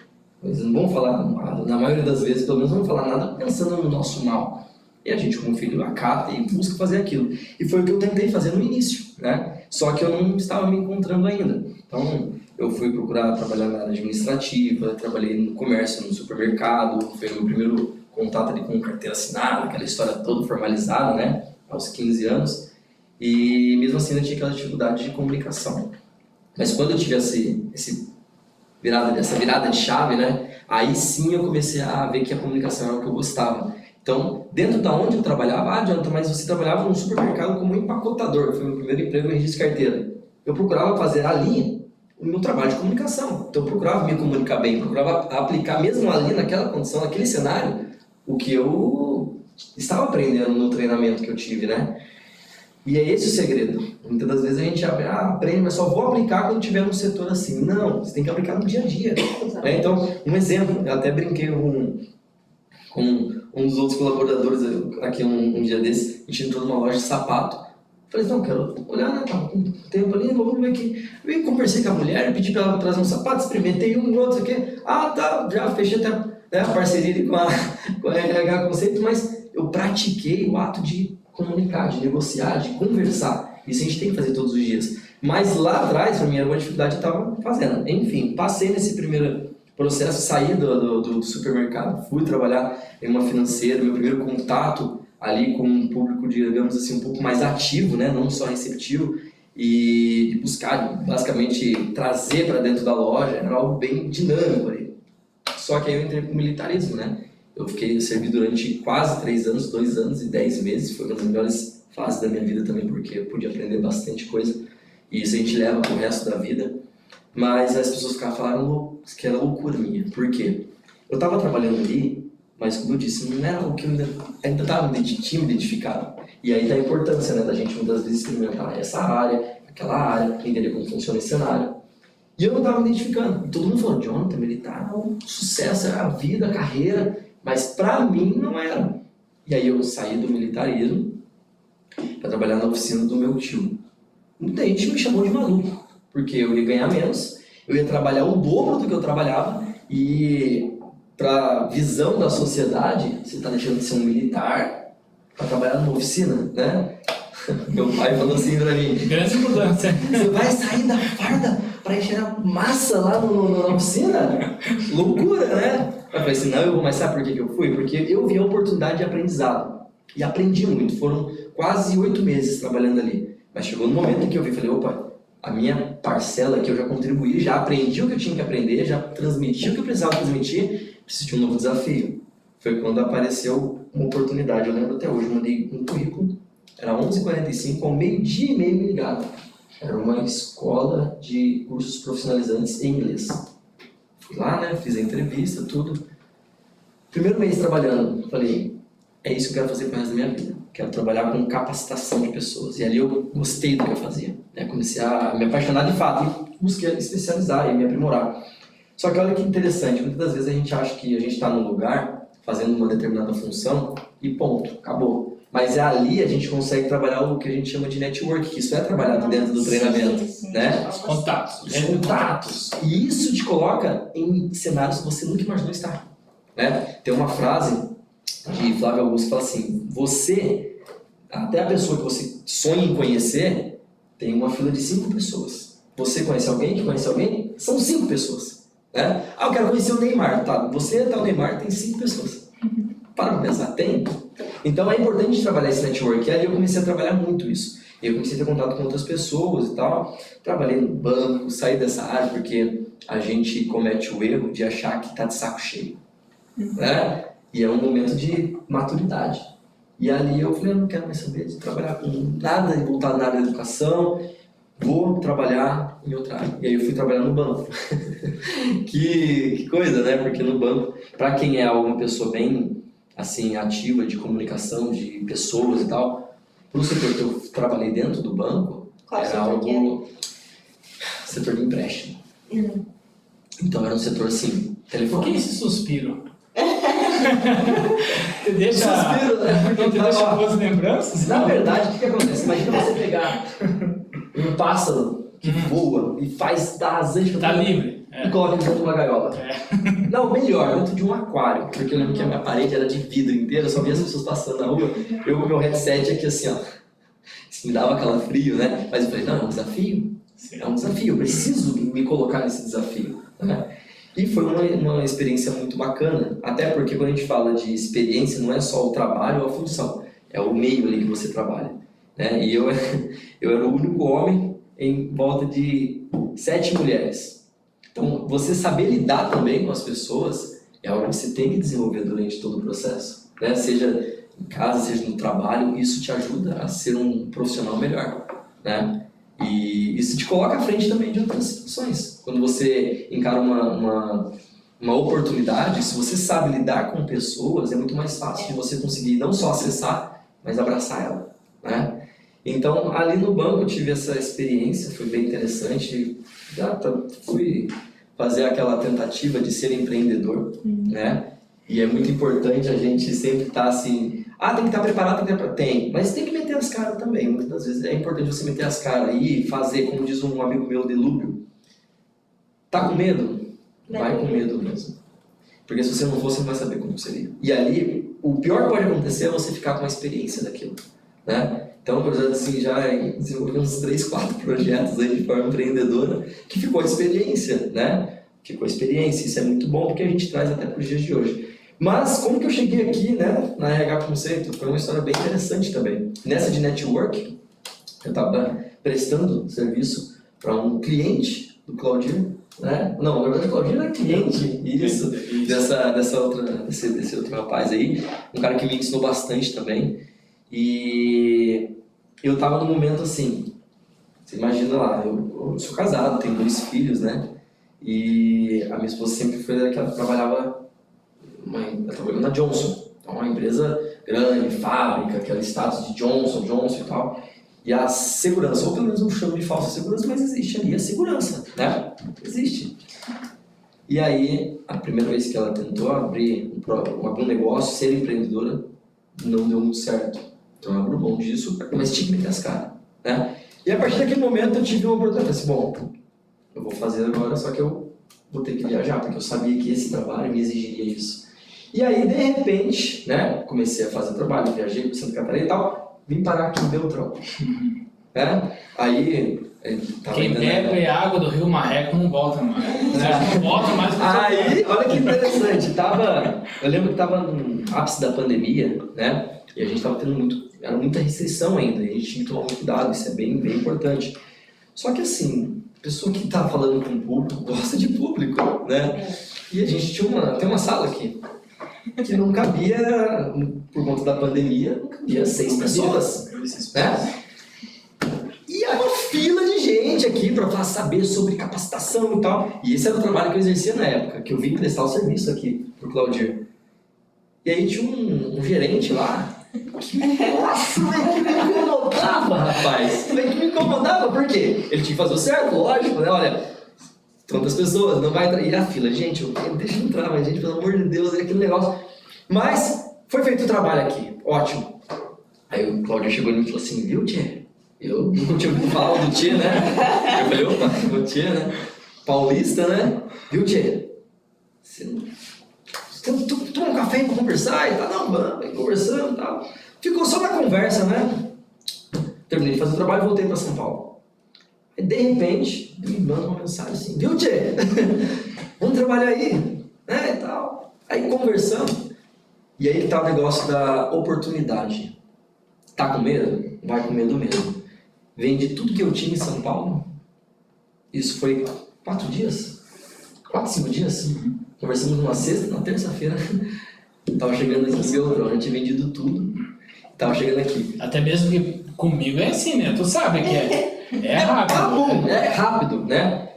Eles não vão falar, na maioria das vezes, pelo menos não vão falar nada pensando no nosso mal. E a gente, como filho, acata e busca fazer aquilo. E foi o que eu tentei fazer no início, né? Só que eu não estava me encontrando ainda. Então, eu fui procurar trabalhar na área administrativa, trabalhei no comércio, no supermercado, foi o meu primeiro contato ali com carteira assinada, aquela história toda formalizada, né, aos 15 anos, e mesmo assim eu tinha aquela dificuldade de comunicação. Mas quando eu tive essa virada de chave, né, aí sim eu comecei a ver que a comunicação era o que eu gostava. Então, dentro da onde eu trabalhava, Jonathan, mas você trabalhava num supermercado como empacotador, foi o meu primeiro emprego em registro de carteira. Eu procurava fazer ali o meu trabalho de comunicação. Então, eu procurava me comunicar bem, procurava aplicar mesmo ali naquela condição, naquele cenário, o que eu estava aprendendo no treinamento que eu tive, né? E é esse o segredo. Muitas das vezes a gente aprende, mas só vou aplicar quando tiver um setor assim. Não, você tem que aplicar no dia a dia. Né? Então, um exemplo, eu até brinquei com um dos outros colaboradores aqui um dia desse, a gente entrou numa loja de sapato. Falei, não, quero olhar, né? Tava com tempo ali, vamos ver aqui. Eu conversei com a mulher, pedi pra ela trazer um sapato, experimentei um, outro aqui. Tá, já fechei até, né, a parceria ali com a RH Conceito, mas eu pratiquei o ato de comunicar, de negociar, de conversar. Isso a gente tem que fazer todos os dias. Mas lá atrás, para mim, era uma dificuldade que eu estava fazendo. Enfim, passei nesse primeiro processo, saí do supermercado, fui trabalhar em uma financeira, meu primeiro contato ali com um público, digamos assim, um pouco mais ativo, né? Não só receptivo, e buscar, basicamente, trazer para dentro da loja, era algo bem dinâmico ali. Só que aí eu entrei para o militarismo, né? Eu servi durante quase 3 anos, 2 anos e 10 meses, foi uma das melhores fases da minha vida também, porque eu pude aprender bastante coisa, e isso a gente leva para o resto da vida. Mas as pessoas falaram que era loucura minha. Por quê? Eu estava trabalhando ali, mas como eu disse, não era o que eu ainda tinha me identificado. E aí tá a importância, né, da gente muitas vezes experimentar essa área, aquela área, entender como funciona esse cenário. E eu não estava me identificando. E todo mundo falou, Jonathan, militar é um sucesso, é a vida, a carreira, mas pra mim não era. E aí eu saí do militarismo para trabalhar na oficina do meu tio. Muita gente me chamou de maluco, porque eu ia ganhar menos, eu ia trabalhar o dobro do que eu trabalhava, e para visão da sociedade, você está deixando de ser um militar para trabalhar numa oficina, né? Meu pai falou assim para mim, Grande mudança. você vai sair da farda para encher massa lá na oficina? Loucura, né? Eu falei assim, não, eu vou, mas sabe por que eu fui? Porque eu vi a oportunidade de aprendizado, e aprendi muito, foram quase 8 meses trabalhando ali, mas chegou no momento em que eu vi, falei, opa, a minha parcela que eu já contribuí, já aprendi o que eu tinha que aprender, já transmiti o que eu precisava transmitir, preciso de um novo desafio. Foi quando apareceu uma oportunidade, eu lembro até hoje, eu mandei um currículo, era 11h45, ao 12h30 me ligaram. Era uma escola de cursos profissionalizantes em inglês. Fui lá, né, fiz a entrevista, tudo. Primeiro mês trabalhando, falei, é isso que eu quero fazer pro resto da minha vida. Quero trabalhar com capacitação de pessoas. E ali eu gostei do que eu fazia. Né? Comecei a me apaixonar de fato e busquei especializar e me aprimorar. Só que olha que interessante, muitas das vezes a gente acha que a gente está num lugar fazendo uma determinada função e ponto, acabou. Mas é ali a gente consegue trabalhar o que a gente chama de network, que isso é trabalhado dentro do treinamento, né? Os contatos. Os contatos. E isso te coloca em cenários que você nunca imaginou estar. Né? Tem uma frase de Flávio Augusto que fala assim, você, até a pessoa que você sonha em conhecer, tem uma fila de 5 pessoas. Você conhece alguém que conhece alguém? São 5 pessoas. Né? Eu quero conhecer o Neymar. Tá, você até o Neymar tem 5 pessoas. Para pensar, tem? Então é importante trabalhar esse network. E aí eu comecei a trabalhar muito isso. Eu comecei a ter contato com outras pessoas e tal. Trabalhei no banco, saí dessa área porque a gente comete o erro de achar que está de saco cheio. Né? E é um momento de maturidade. E ali eu falei, eu não quero mais saber de trabalhar com nada, voltado na área da educação, vou trabalhar em outra área. E aí eu fui trabalhar no banco. que coisa, né? Porque no banco, para quem é uma pessoa bem assim, ativa de comunicação, de pessoas e tal, pro setor que eu trabalhei dentro do banco, Qual era setor que algo... Setor de empréstimo. Então era um setor assim, Por que telefone. esse suspiro? Te deixa, Suspiro, né? Porque não te deixa boas lembranças? Na verdade, o que acontece? Imagina você pegar um pássaro que voa e faz da rasante Tá livre. e coloca dentro de uma gaiola. É. Não, melhor, dentro de um aquário. Porque eu lembro que a minha parede era de vidro inteiro, eu só via as pessoas passando na rua. Eu com o meu headset aqui assim, ó. Isso me dava calafrio, né? Mas eu falei, não, é um desafio. É um desafio, eu preciso me colocar nesse desafio, né? E foi uma experiência muito bacana, até porque quando a gente fala de experiência, não é só o trabalho ou a função, é o meio ali que você trabalha, né? E eu era o único homem em volta de 7 mulheres. Então, você saber lidar também com as pessoas é algo que você tem que desenvolver durante todo o processo, né? Seja em casa, seja no trabalho, isso te ajuda a ser um profissional melhor, né? E isso te coloca à frente também de outras situações. Quando você encara uma oportunidade, se você sabe lidar com pessoas, é muito mais fácil de você conseguir não só acessar, mas abraçar ela, né? Então, ali no banco eu tive essa experiência, foi bem interessante. Já fui fazer aquela tentativa de ser empreendedor, né? E é muito importante a gente sempre estar assim... tem que estar preparado, tem, mas tem que meter as caras também. Muitas das vezes é importante você meter as caras e fazer, como diz um amigo meu, Delúbio. Tá com medo? Vai com medo mesmo. Porque se você não for, você não vai saber como seria. E ali, o pior que pode acontecer é você ficar com a experiência daquilo, né? Então, por exemplo, assim, já desenvolvi uns 3, 4 projetos aí de forma empreendedora que ficou a experiência, né? Ficou a experiência, isso é muito bom porque a gente traz até para os dias de hoje. Mas como que eu cheguei aqui, né, na RH Conceito? Foi uma história bem interessante também. Nessa de network, eu estava prestando serviço para um cliente do Claudir, né? Não, na verdade o Claudir era cliente, isso, desse outro rapaz aí, um cara que me ensinou bastante também. E eu estava num momento assim, você imagina lá, eu sou casado, tenho 2 filhos, né? E a minha esposa sempre foi aquela que trabalhava na Johnson, então uma empresa grande, fábrica, aquele status de Johnson e tal. E a segurança, ou pelo menos um chamo de falsa segurança, mas existe ali a segurança, né? Existe. E aí, a primeira vez que ela tentou abrir um negócio, ser empreendedora, não deu muito certo. Então ela abriu mão disso, mas tinha que meter as caras, né? E a partir daquele momento eu tive uma oportunidade, eu falei assim, bom, eu vou fazer agora, só que eu vou ter que viajar, porque eu sabia que esse trabalho me exigiria isso. E aí, de repente, né, comecei a fazer trabalho, viajei para Santa Catarina e tal, vim parar aqui em Beltrão. Aí... Quem bebe água do rio Marreco não volta mais. Não volta mais. Aí, olha que interessante, eu lembro que estava no ápice da pandemia, né, e a gente estava tendo era muita restrição ainda, e a gente tinha que tomar muito cuidado, isso é bem, bem importante. Só que assim, a pessoa que está falando com o público gosta de público, né, e a gente tem uma sala aqui, que não cabia, por conta da pandemia, não cabia 6 pessoas, né? E era uma fila de gente aqui para saber sobre capacitação e tal. E esse era o trabalho que eu exercia na época, que eu vim prestar o serviço aqui pro Claudir. E aí tinha um gerente lá, que, nossa, que me incomodava, rapaz. Que me incomodava, por quê? Ele tinha que fazer o certo, lógico, né? Olha, tantas pessoas, não vai trair a fila. Gente, deixa eu entrar, mas gente, pelo amor de Deus, é aquele negócio. Mas foi feito o trabalho aqui, ótimo. Aí o Claudio chegou em mim e falou assim, viu, Tchê? Eu não tinha ouvido falar do Tchê, né? Eu falei, opa, o Tchê, né? Paulista, né? Viu, Tchê? Você toma um café pra conversar e tal? Não, vamos, conversando e tal. Ficou só na conversa, né? Terminei de fazer o trabalho e voltei pra São Paulo. Aí, de repente, ele me manda uma mensagem assim, viu, Tchê? Vamos trabalhar aí, né, e tal. Aí, conversando. E aí tá o negócio da oportunidade. Tá com medo? Vai com medo mesmo. Vendi tudo que eu tinha em São Paulo. Isso foi 4 dias? 4, 5 dias? Conversamos numa sexta, na terça-feira. Tava chegando aqui em Beltrão, já tinha vendido tudo. Tava chegando aqui. Até mesmo que comigo é assim, né? Tu sabe que é rápido. Tá bom, é rápido, né?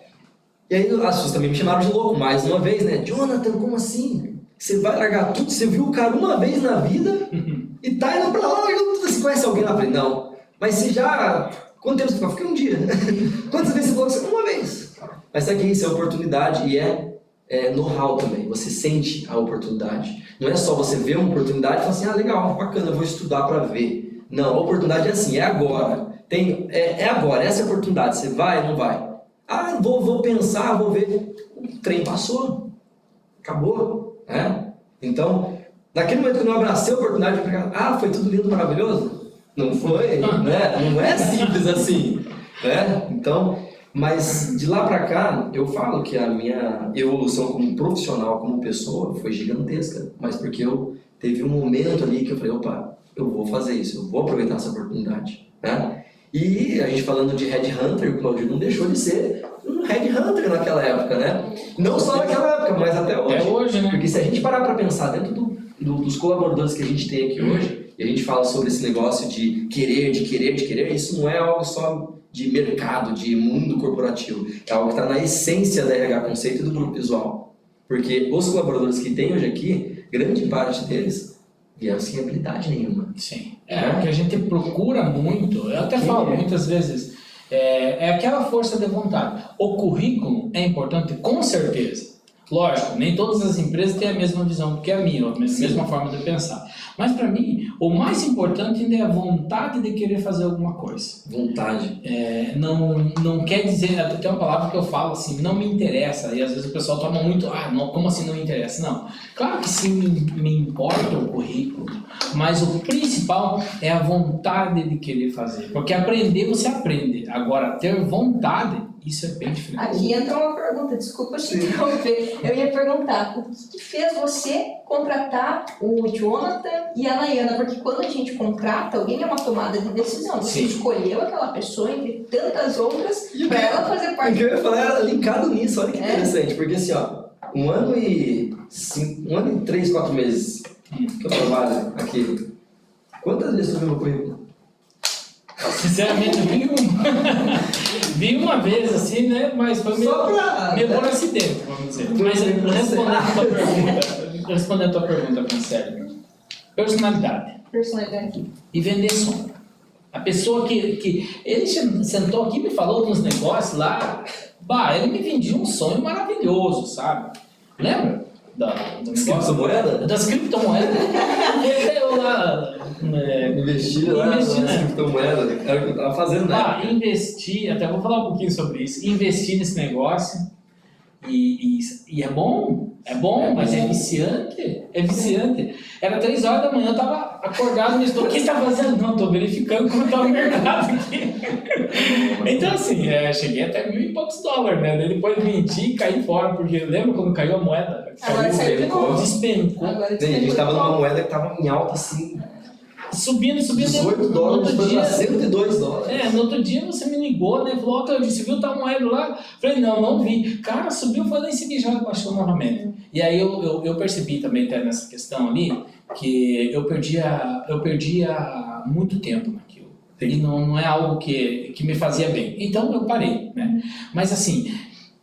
E aí as pessoas também me chamaram de louco, mais uma vez, né? Jonathan, como assim? Você vai largar tudo? Você viu o cara uma vez na vida e tá indo pra lá, você conhece alguém lá? Eu falei, não. Mas você já... Quanto tempo você ficou? Fiquei um dia. Quantas vezes você falou que você... Uma vez. Mas sabe que isso é oportunidade e é know-how também. Você sente a oportunidade. Não é só você ver uma oportunidade e falar assim, legal, bacana, eu vou estudar para ver. Não, a oportunidade é assim, é agora. É agora, essa é a oportunidade. Você vai ou não vai? Vou pensar, vou ver. O trem passou. Acabou. Né? Então, naquele momento que eu não abracei a oportunidade de pegar, foi tudo lindo, maravilhoso? Não foi, né? Não é simples assim, né? Então, Mas de lá pra cá, eu falo que a minha evolução como profissional, como pessoa, foi gigantesca. Mas porque eu teve um momento ali que eu falei, opa, eu vou fazer isso, eu vou aproveitar essa oportunidade, né? E a gente falando de Headhunter, o Claudio não deixou de ser um Headhunter naquela época, né? Não só naquela época, mas até hoje. Até hoje, né? Porque se a gente parar pra pensar dentro dos colaboradores que a gente tem aqui hoje, e a gente fala sobre esse negócio de querer, isso não é algo só de mercado, de mundo corporativo. É algo que está na essência da RH Conceito e do Grupo Visual. Porque os colaboradores que tem hoje aqui, grande parte deles vieram sem habilidade nenhuma. Sim. O que a gente procura muito, eu até falo muitas vezes, é aquela força de vontade. O currículo é importante, com certeza. Lógico, nem todas as empresas têm a mesma visão que a minha, a mesma forma de pensar. Mas para mim, o mais importante ainda é a vontade de querer fazer alguma coisa. Vontade. Não quer dizer, tem uma palavra que eu falo assim, não me interessa, e às vezes o pessoal toma muito, não, como assim não me interessa? Não, claro que sim, me importa o currículo, mas o principal é a vontade de querer fazer, porque aprender você aprende, agora ter vontade, isso é bem diferente. Aqui entra uma pergunta, desculpa te interromper. Eu ia perguntar, o que fez você contratar o Jonathan e a Nayana? Porque quando a gente contrata, alguém é uma tomada de decisão. Você escolheu aquela pessoa entre tantas outras para ela fazer O parte. que eu ia falar era linkado nisso, olha que interessante. Porque assim, ó, 1 ano e 3, 4 meses que eu trabalho aqui, quantas vezes tu viu meu currículo? Sinceramente, vi uma vez assim, né? Mas foi meio por acidente, vamos dizer. Mas respondendo a tua pergunta, Francélio, personalidade e vender sonho. A pessoa que ele sentou aqui e me falou uns negócios lá, ele me vendia um sonho maravilhoso, sabe? Lembra? Do Criptomoeda? Das criptomoedas. Eu lá... Investir lá nas criptomoedas, era o que eu tava fazendo, né? Investir, até vou falar um pouquinho sobre isso, investir nesse negócio e é bom, mas é viciante, Era 3 horas da manhã, eu tava acordado, me estou, o que você tá fazendo? Não, tô verificando como tá o mercado aqui. Então assim, cheguei até $1.000 e poucos, né? Daí depois vendi e caí fora, porque lembra quando caiu a moeda? Agora saiu de novo. Despencou. Agora A gente tava numa moeda que tava em alta assim, Subindo. $18, No outro foi dia, pra $102. No outro dia você me ligou, né? Falou, Claudio, você viu tal moeda lá? Falei, não vi. Cara, subiu, foi lá em seguida já baixou novamente. E aí eu percebi também, até nessa questão ali, que eu perdia muito tempo naquilo. E não é algo que me fazia bem. Então eu parei, né? Mas assim,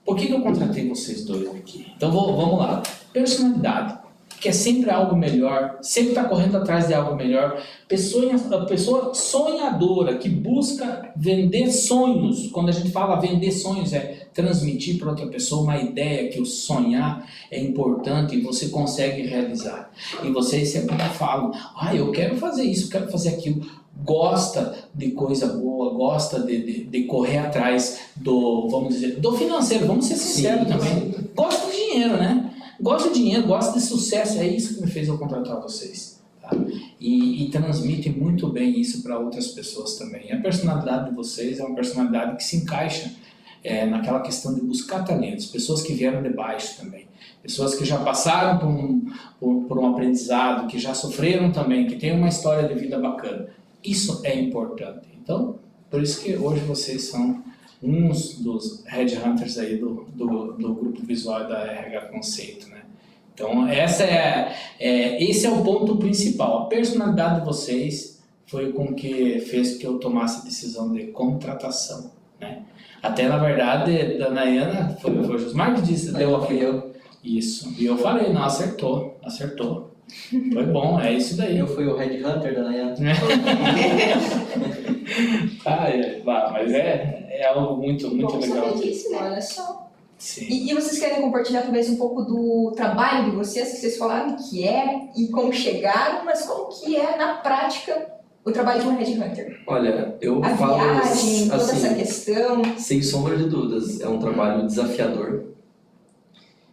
por que eu contratei vocês dois aqui? Então vamos lá. Personalidade. Que é sempre algo melhor, sempre está correndo atrás de algo melhor. Pessoa sonhadora, que busca vender sonhos. Quando a gente fala vender sonhos, é transmitir para outra pessoa uma ideia que o sonhar é importante e você consegue realizar. E vocês sempre falam, eu quero fazer isso, eu quero fazer aquilo. Gosta de coisa boa, gosta de correr atrás vamos dizer, do financeiro, vamos ser sinceros também. Gosta do dinheiro, né? Gosto de dinheiro, gosto de sucesso, é isso que me fez eu contratar vocês. Tá? E transmitem muito bem isso para outras pessoas também. E a personalidade de vocês é uma personalidade que se encaixa naquela questão de buscar talentos, pessoas que vieram de baixo também, pessoas que já passaram por um aprendizado, que já sofreram também, que têm uma história de vida bacana. Isso é importante. Então, por isso que hoje vocês são uns dos headhunters aí do Grupo Visual da RH Conceito, né? Então, esse é o ponto principal. A personalidade de vocês foi com que fez que eu tomasse a decisão de contratação, né? Até, na verdade, da Nayana, foi o Josmar que disse, deu eu. Isso. E eu falei, não, acertou. Foi bom, é isso daí. Eu fui o headhunter da Nayana. Mas é algo muito Bom legal. saber disso, né? Olha só. Sim. E vocês querem compartilhar talvez um pouco do trabalho de vocês, que vocês falaram que e como chegaram, mas como que é na prática o trabalho de um headhunter? Olha, eu A falo viagem, toda assim, essa questão. sem sombra de dúvidas, é um trabalho desafiador,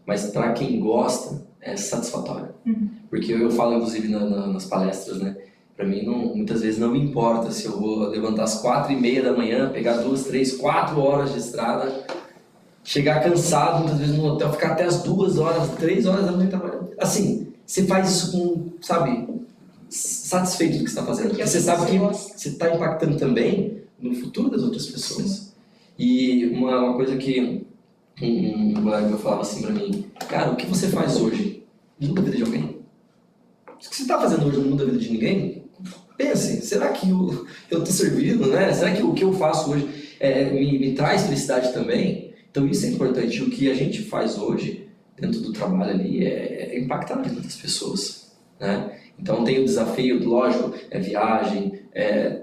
mas para quem gosta, é satisfatório. Porque eu falo, inclusive, nas palestras, né? Para mim, muitas vezes não me importa se eu vou levantar às 4h30 da manhã, pegar 2, 3, 4 horas de estrada, chegar cansado, muitas vezes no hotel, ficar até as 2 horas, 3 horas da manhã trabalhando. Assim, você faz isso com, sabe, satisfeito do que você está fazendo. Porque você sabe que você está impactando também no futuro das outras pessoas. E uma coisa que um colega meu falava assim para mim, cara, o que você faz hoje muda a vida de alguém? O que você está fazendo hoje não muda a vida de ninguém? Pense, será que eu estou servindo, né? Será que o que eu faço hoje me traz felicidade também? Então isso é importante. O que a gente faz hoje, dentro do trabalho ali, é impactar a vida das pessoas, né? Então tem o desafio, lógico, viagem,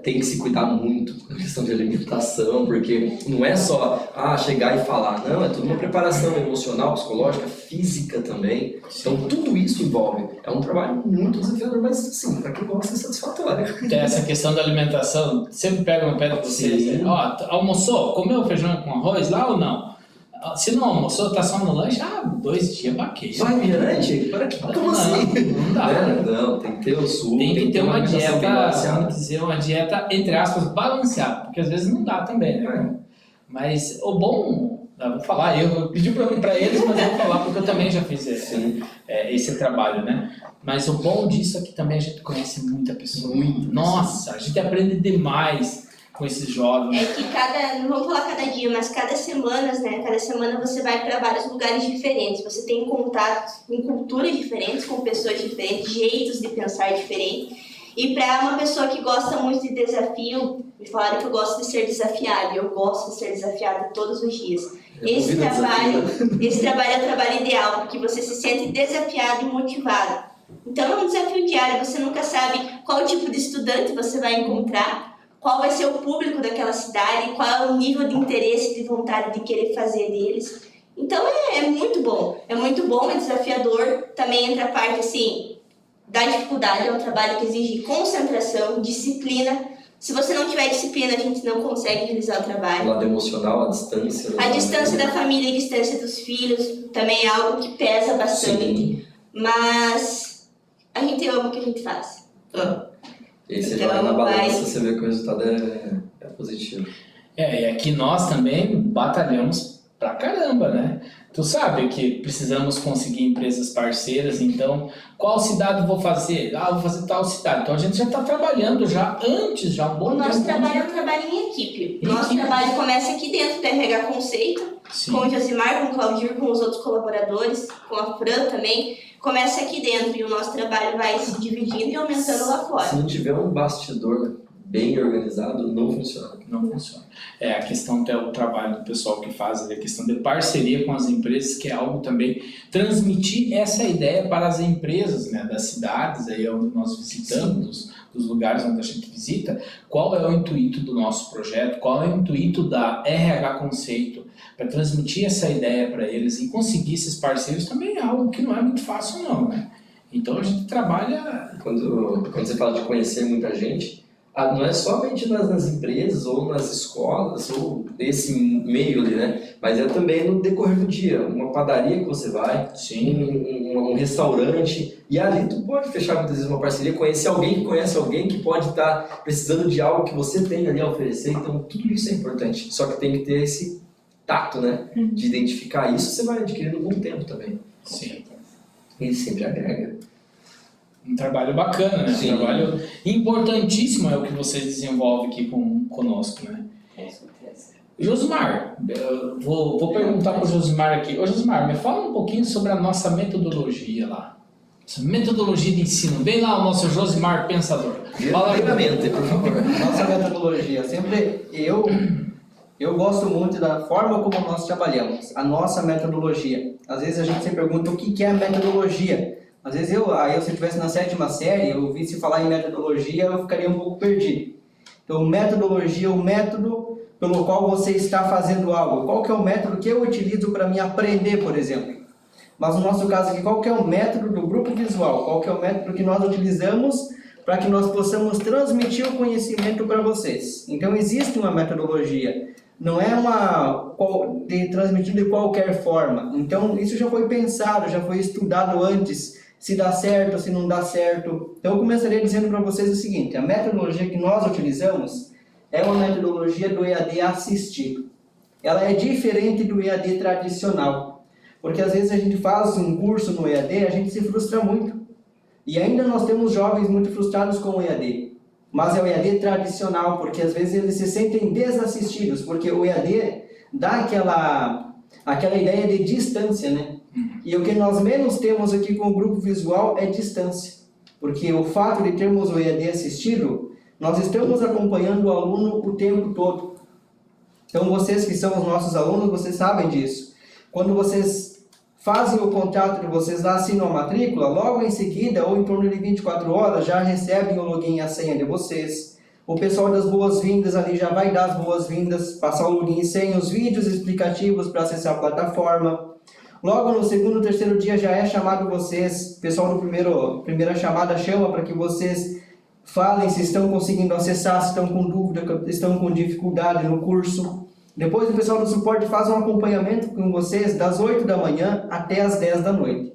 tem que se cuidar muito na questão de alimentação, porque não é só chegar e falar, não, é tudo uma preparação emocional, psicológica, física também. Então tudo isso envolve. É um trabalho muito desafiador, mas sim, para quem gosta é satisfatório. Essa questão da alimentação, sempre pega no pé de vocês, né? Almoçou? Comeu feijão com arroz lá ou não? Se não almoçou, tá só no lanche, 2 dias baquei. Só refrigerante? Como assim? Não dá. Não, tem que ter o suco. Tem que ter uma dieta, balanceada. vamos dizer, uma dieta, entre aspas, balanceada, porque às vezes não dá também, né? Mas o bom, eu vou falar, eu pedi para eles, mas eu vou falar porque eu também já fiz esse trabalho, né? Mas o bom disso é que também a gente conhece muita pessoa. Nossa, a gente aprende demais com esses jovens. É que não vamos falar cada dia, mas cada semana, né? Cada semana você vai para vários lugares diferentes. Você tem contato com culturas diferentes, com pessoas diferentes, jeitos de pensar diferentes. E para uma pessoa que gosta muito de desafio, me falaram que eu gosto de ser desafiada. E eu gosto de ser desafiada todos os dias. Esse trabalho é o trabalho ideal, porque você se sente desafiado e motivado. Então é um desafio diário. Você nunca sabe qual tipo de estudante você vai encontrar, qual vai ser o público daquela cidade, qual é o nível de interesse, de vontade de querer fazer deles. Então é muito bom, é desafiador. Também entra a parte assim, da dificuldade, é um trabalho que exige concentração, disciplina. Se você não tiver disciplina, a gente não consegue realizar o trabalho. O lado emocional, a distância. A distância da família e a distância dos filhos também é algo que pesa bastante. Sim. Mas a gente ama o que a gente faz. E aí você Então, joga na balança, você vê que o resultado é positivo. E aqui nós também batalhamos pra caramba, né? Tu sabe que precisamos conseguir empresas parceiras, então qual cidade eu vou fazer? Vou fazer tal cidade. Então a gente já está trabalhando antes, um bom O nosso tempo. trabalho é um trabalho em equipe. O nosso trabalho começa aqui dentro do RH Conceito, Sim. com o Josimar, com o Claudir, com os outros colaboradores, com a Fran também. Começa aqui dentro e o nosso trabalho vai se dividindo e aumentando lá fora. Se não tiver um bastidor bem organizado, não funciona. Não funciona. A questão do trabalho do pessoal que faz, a questão de parceria com as empresas, que é algo também, transmitir essa ideia para as empresas, né, das cidades aí onde nós visitamos, dos lugares onde a gente visita, qual é o intuito do nosso projeto, qual é o intuito da RH Conceito, para transmitir essa ideia para eles e conseguir esses parceiros também é algo que não é muito fácil não, né? Então a gente trabalha... Quando você fala de conhecer muita gente, não é somente nas empresas ou nas escolas ou nesse meio ali, né? Mas é também no decorrer do dia. Uma padaria que você vai, um restaurante, e ali tu pode fechar muitas vezes uma parceria, conhecer alguém que conhece alguém que pode estar precisando de algo que você tem ali a oferecer. Então tudo isso é importante. Só que tem que ter esse tato, né? De identificar isso, você vai adquirindo com o tempo também. Sim. E sempre agrega. Um trabalho bacana, né? Sim. Um trabalho importantíssimo é o que vocês desenvolvem aqui conosco, né? Com certeza. Josimar, eu vou perguntar para o Josimar aqui. Ô Josimar, me fala um pouquinho sobre a nossa metodologia lá. Essa metodologia de ensino. Vem lá o nosso Josimar Pensador. Fala aí. Primeiramente, por favor. Nossa metodologia, sempre eu gosto muito da forma como nós trabalhamos, a nossa metodologia. Às vezes a gente se pergunta o que é a metodologia. Às vezes se eu estivesse na 7ª série, eu ouvisse falar em metodologia, eu ficaria um pouco perdido. Então, metodologia, o método pelo qual você está fazendo algo. Qual que é o método que eu utilizo para me aprender, por exemplo? Mas no nosso caso aqui, qual que é o método do grupo visual? Qual que é o método que nós utilizamos para que nós possamos transmitir o conhecimento para vocês? Então, existe uma metodologia. Não é transmitido de qualquer forma. Então, isso já foi pensado, já foi estudado antes. se dá certo, se não dá certo. Então eu começaria dizendo para vocês o seguinte, a metodologia que nós utilizamos é uma metodologia do EAD assistido. Ela é diferente do EAD tradicional, porque às vezes a gente faz um curso no EAD, a gente se frustra muito. E ainda nós temos jovens muito frustrados com o EAD. Mas é o EAD tradicional, porque às vezes eles se sentem desassistidos, porque o EAD dá aquela ideia de distância, né? E o que nós menos temos aqui com o grupo visual é distância. Porque o fato de termos o EAD assistido, nós estamos acompanhando o aluno o tempo todo. Então vocês que são os nossos alunos, vocês sabem disso. Quando vocês fazem o contrato de vocês lá, assinam a matrícula, logo em seguida, ou em torno de 24 horas, já recebem o login e a senha de vocês. O pessoal das boas-vindas ali já vai dar as boas-vindas, passar o login e senha, os vídeos explicativos para acessar a plataforma. Logo no segundo, terceiro dia já é chamado vocês, o pessoal do primeira chamada chama para que vocês falem se estão conseguindo acessar, se estão com dúvida, estão com dificuldade no curso. Depois o pessoal do suporte faz um acompanhamento com vocês das 8 da manhã até as 10 da noite.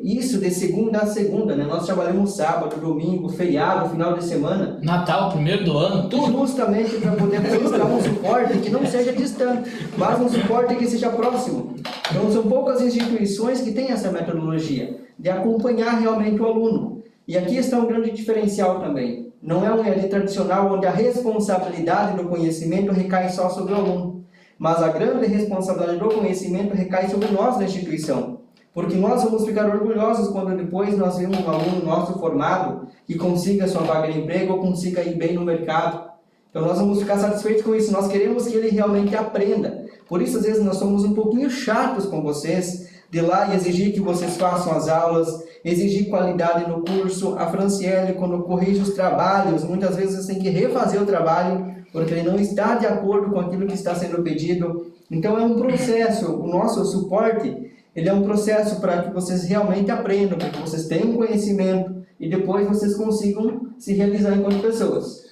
Isso de segunda a segunda, né? Nós trabalhamos sábado, domingo, feriado, final de semana. Natal, primeiro do ano, tudo. Justamente para poder prestar um suporte que não seja distante, mas um suporte que seja próximo. Então são poucas instituições que têm essa metodologia de acompanhar realmente o aluno. E aqui está um grande diferencial também. Não é um EAD tradicional onde a responsabilidade do conhecimento recai só sobre o aluno, mas a grande responsabilidade do conhecimento recai sobre nós da instituição. Porque nós vamos ficar orgulhosos quando depois nós vemos um aluno nosso formado que consiga sua vaga de emprego ou consiga ir bem no mercado. Então nós vamos ficar satisfeitos com isso, nós queremos que ele realmente aprenda. Por isso às vezes nós somos um pouquinho chatos com vocês, de ir lá e exigir que vocês façam as aulas, exigir qualidade no curso. A Franciele, quando corrige os trabalhos, muitas vezes você tem que refazer o trabalho, porque ele não está de acordo com aquilo que está sendo pedido. Então é um processo, o nosso suporte, ele é um processo para que vocês realmente aprendam, para que vocês tenham conhecimento e depois vocês consigam se realizar enquanto pessoas.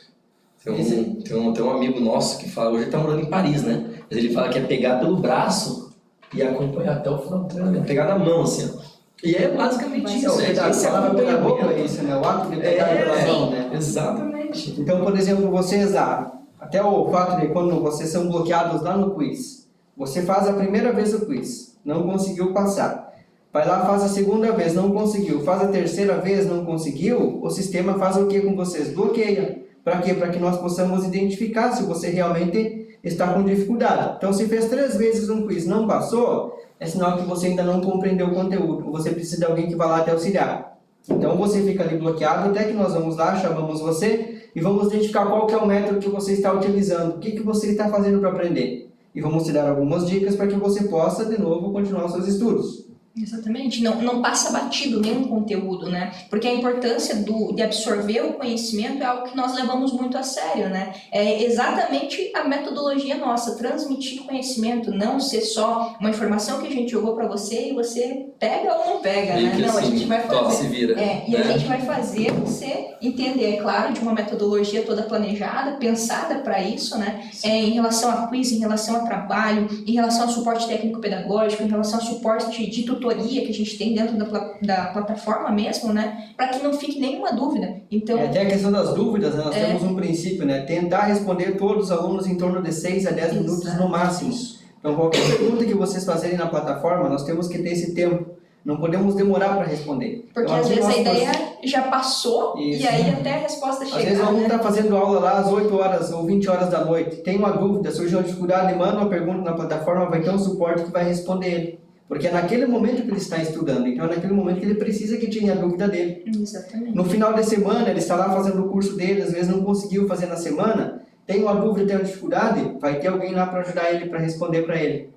Tem um amigo nosso que fala, hoje ele está morando em Paris, né? Mas ele fala que é pegar pelo braço e acompanhar até o final do treinamento, pegar na mão, assim, ó. E é basicamente isso. A palavra pedagogo é isso, né? O ato de pegar pela mão, né? Exatamente. Então, por exemplo, vocês, até o fato de quando vocês são bloqueados lá no quiz, você faz a primeira vez o quiz, não conseguiu passar. Vai lá, faz a segunda vez, não conseguiu. Faz a terceira vez, não conseguiu. O sistema faz o que com vocês? Bloqueia. Para quê? Para que nós possamos identificar se você realmente está com dificuldade. Então, se fez 3 vezes um quiz e não passou, é sinal que você ainda não compreendeu o conteúdo. Você precisa de alguém que vá lá te auxiliar. Então, você fica ali bloqueado até que nós vamos lá, chamamos você e vamos identificar qual que é o método que você está utilizando, o que você está fazendo para aprender. E vamos te dar algumas dicas para que você possa, de novo, continuar os seus estudos. Exatamente, não passa batido nenhum conteúdo, né? Porque a importância de absorver o conhecimento é algo que nós levamos muito a sério, né? É exatamente a metodologia nossa, transmitir conhecimento, não ser só uma informação que a gente jogou para você e você pega ou não pega, né? Não, assim, a gente vai fazer. Se vira, e a gente vai fazer você entender, é claro, de uma metodologia toda planejada, pensada para isso, né? Em relação a quiz, em relação a trabalho, em relação ao suporte técnico-pedagógico, em relação ao suporte de tutoria que a gente tem dentro da plataforma mesmo, né? Para que não fique nenhuma dúvida. Então, até a questão das dúvidas, né? Nós temos um princípio, né? Tentar responder todos os alunos em torno de 6 a 10 minutos no máximo. Então, qualquer pergunta que vocês fazerem na plataforma, nós temos que ter esse tempo. Não podemos demorar para responder. Porque então, às vezes a ideia já passou isso. E aí até a resposta chegar. Às vezes o aluno está fazendo aula lá às 8 horas ou 20 horas da noite, tem uma dúvida, surge uma dificuldade, manda uma pergunta na plataforma, vai ter um suporte que vai responder ele. Porque é naquele momento que ele está estudando, então é naquele momento que ele precisa que tenha a dúvida dele. Exatamente. No final de semana, ele está lá fazendo o curso dele, às vezes não conseguiu fazer na semana, tem uma dúvida, tem uma dificuldade, vai ter alguém lá para ajudar ele, para responder para ele.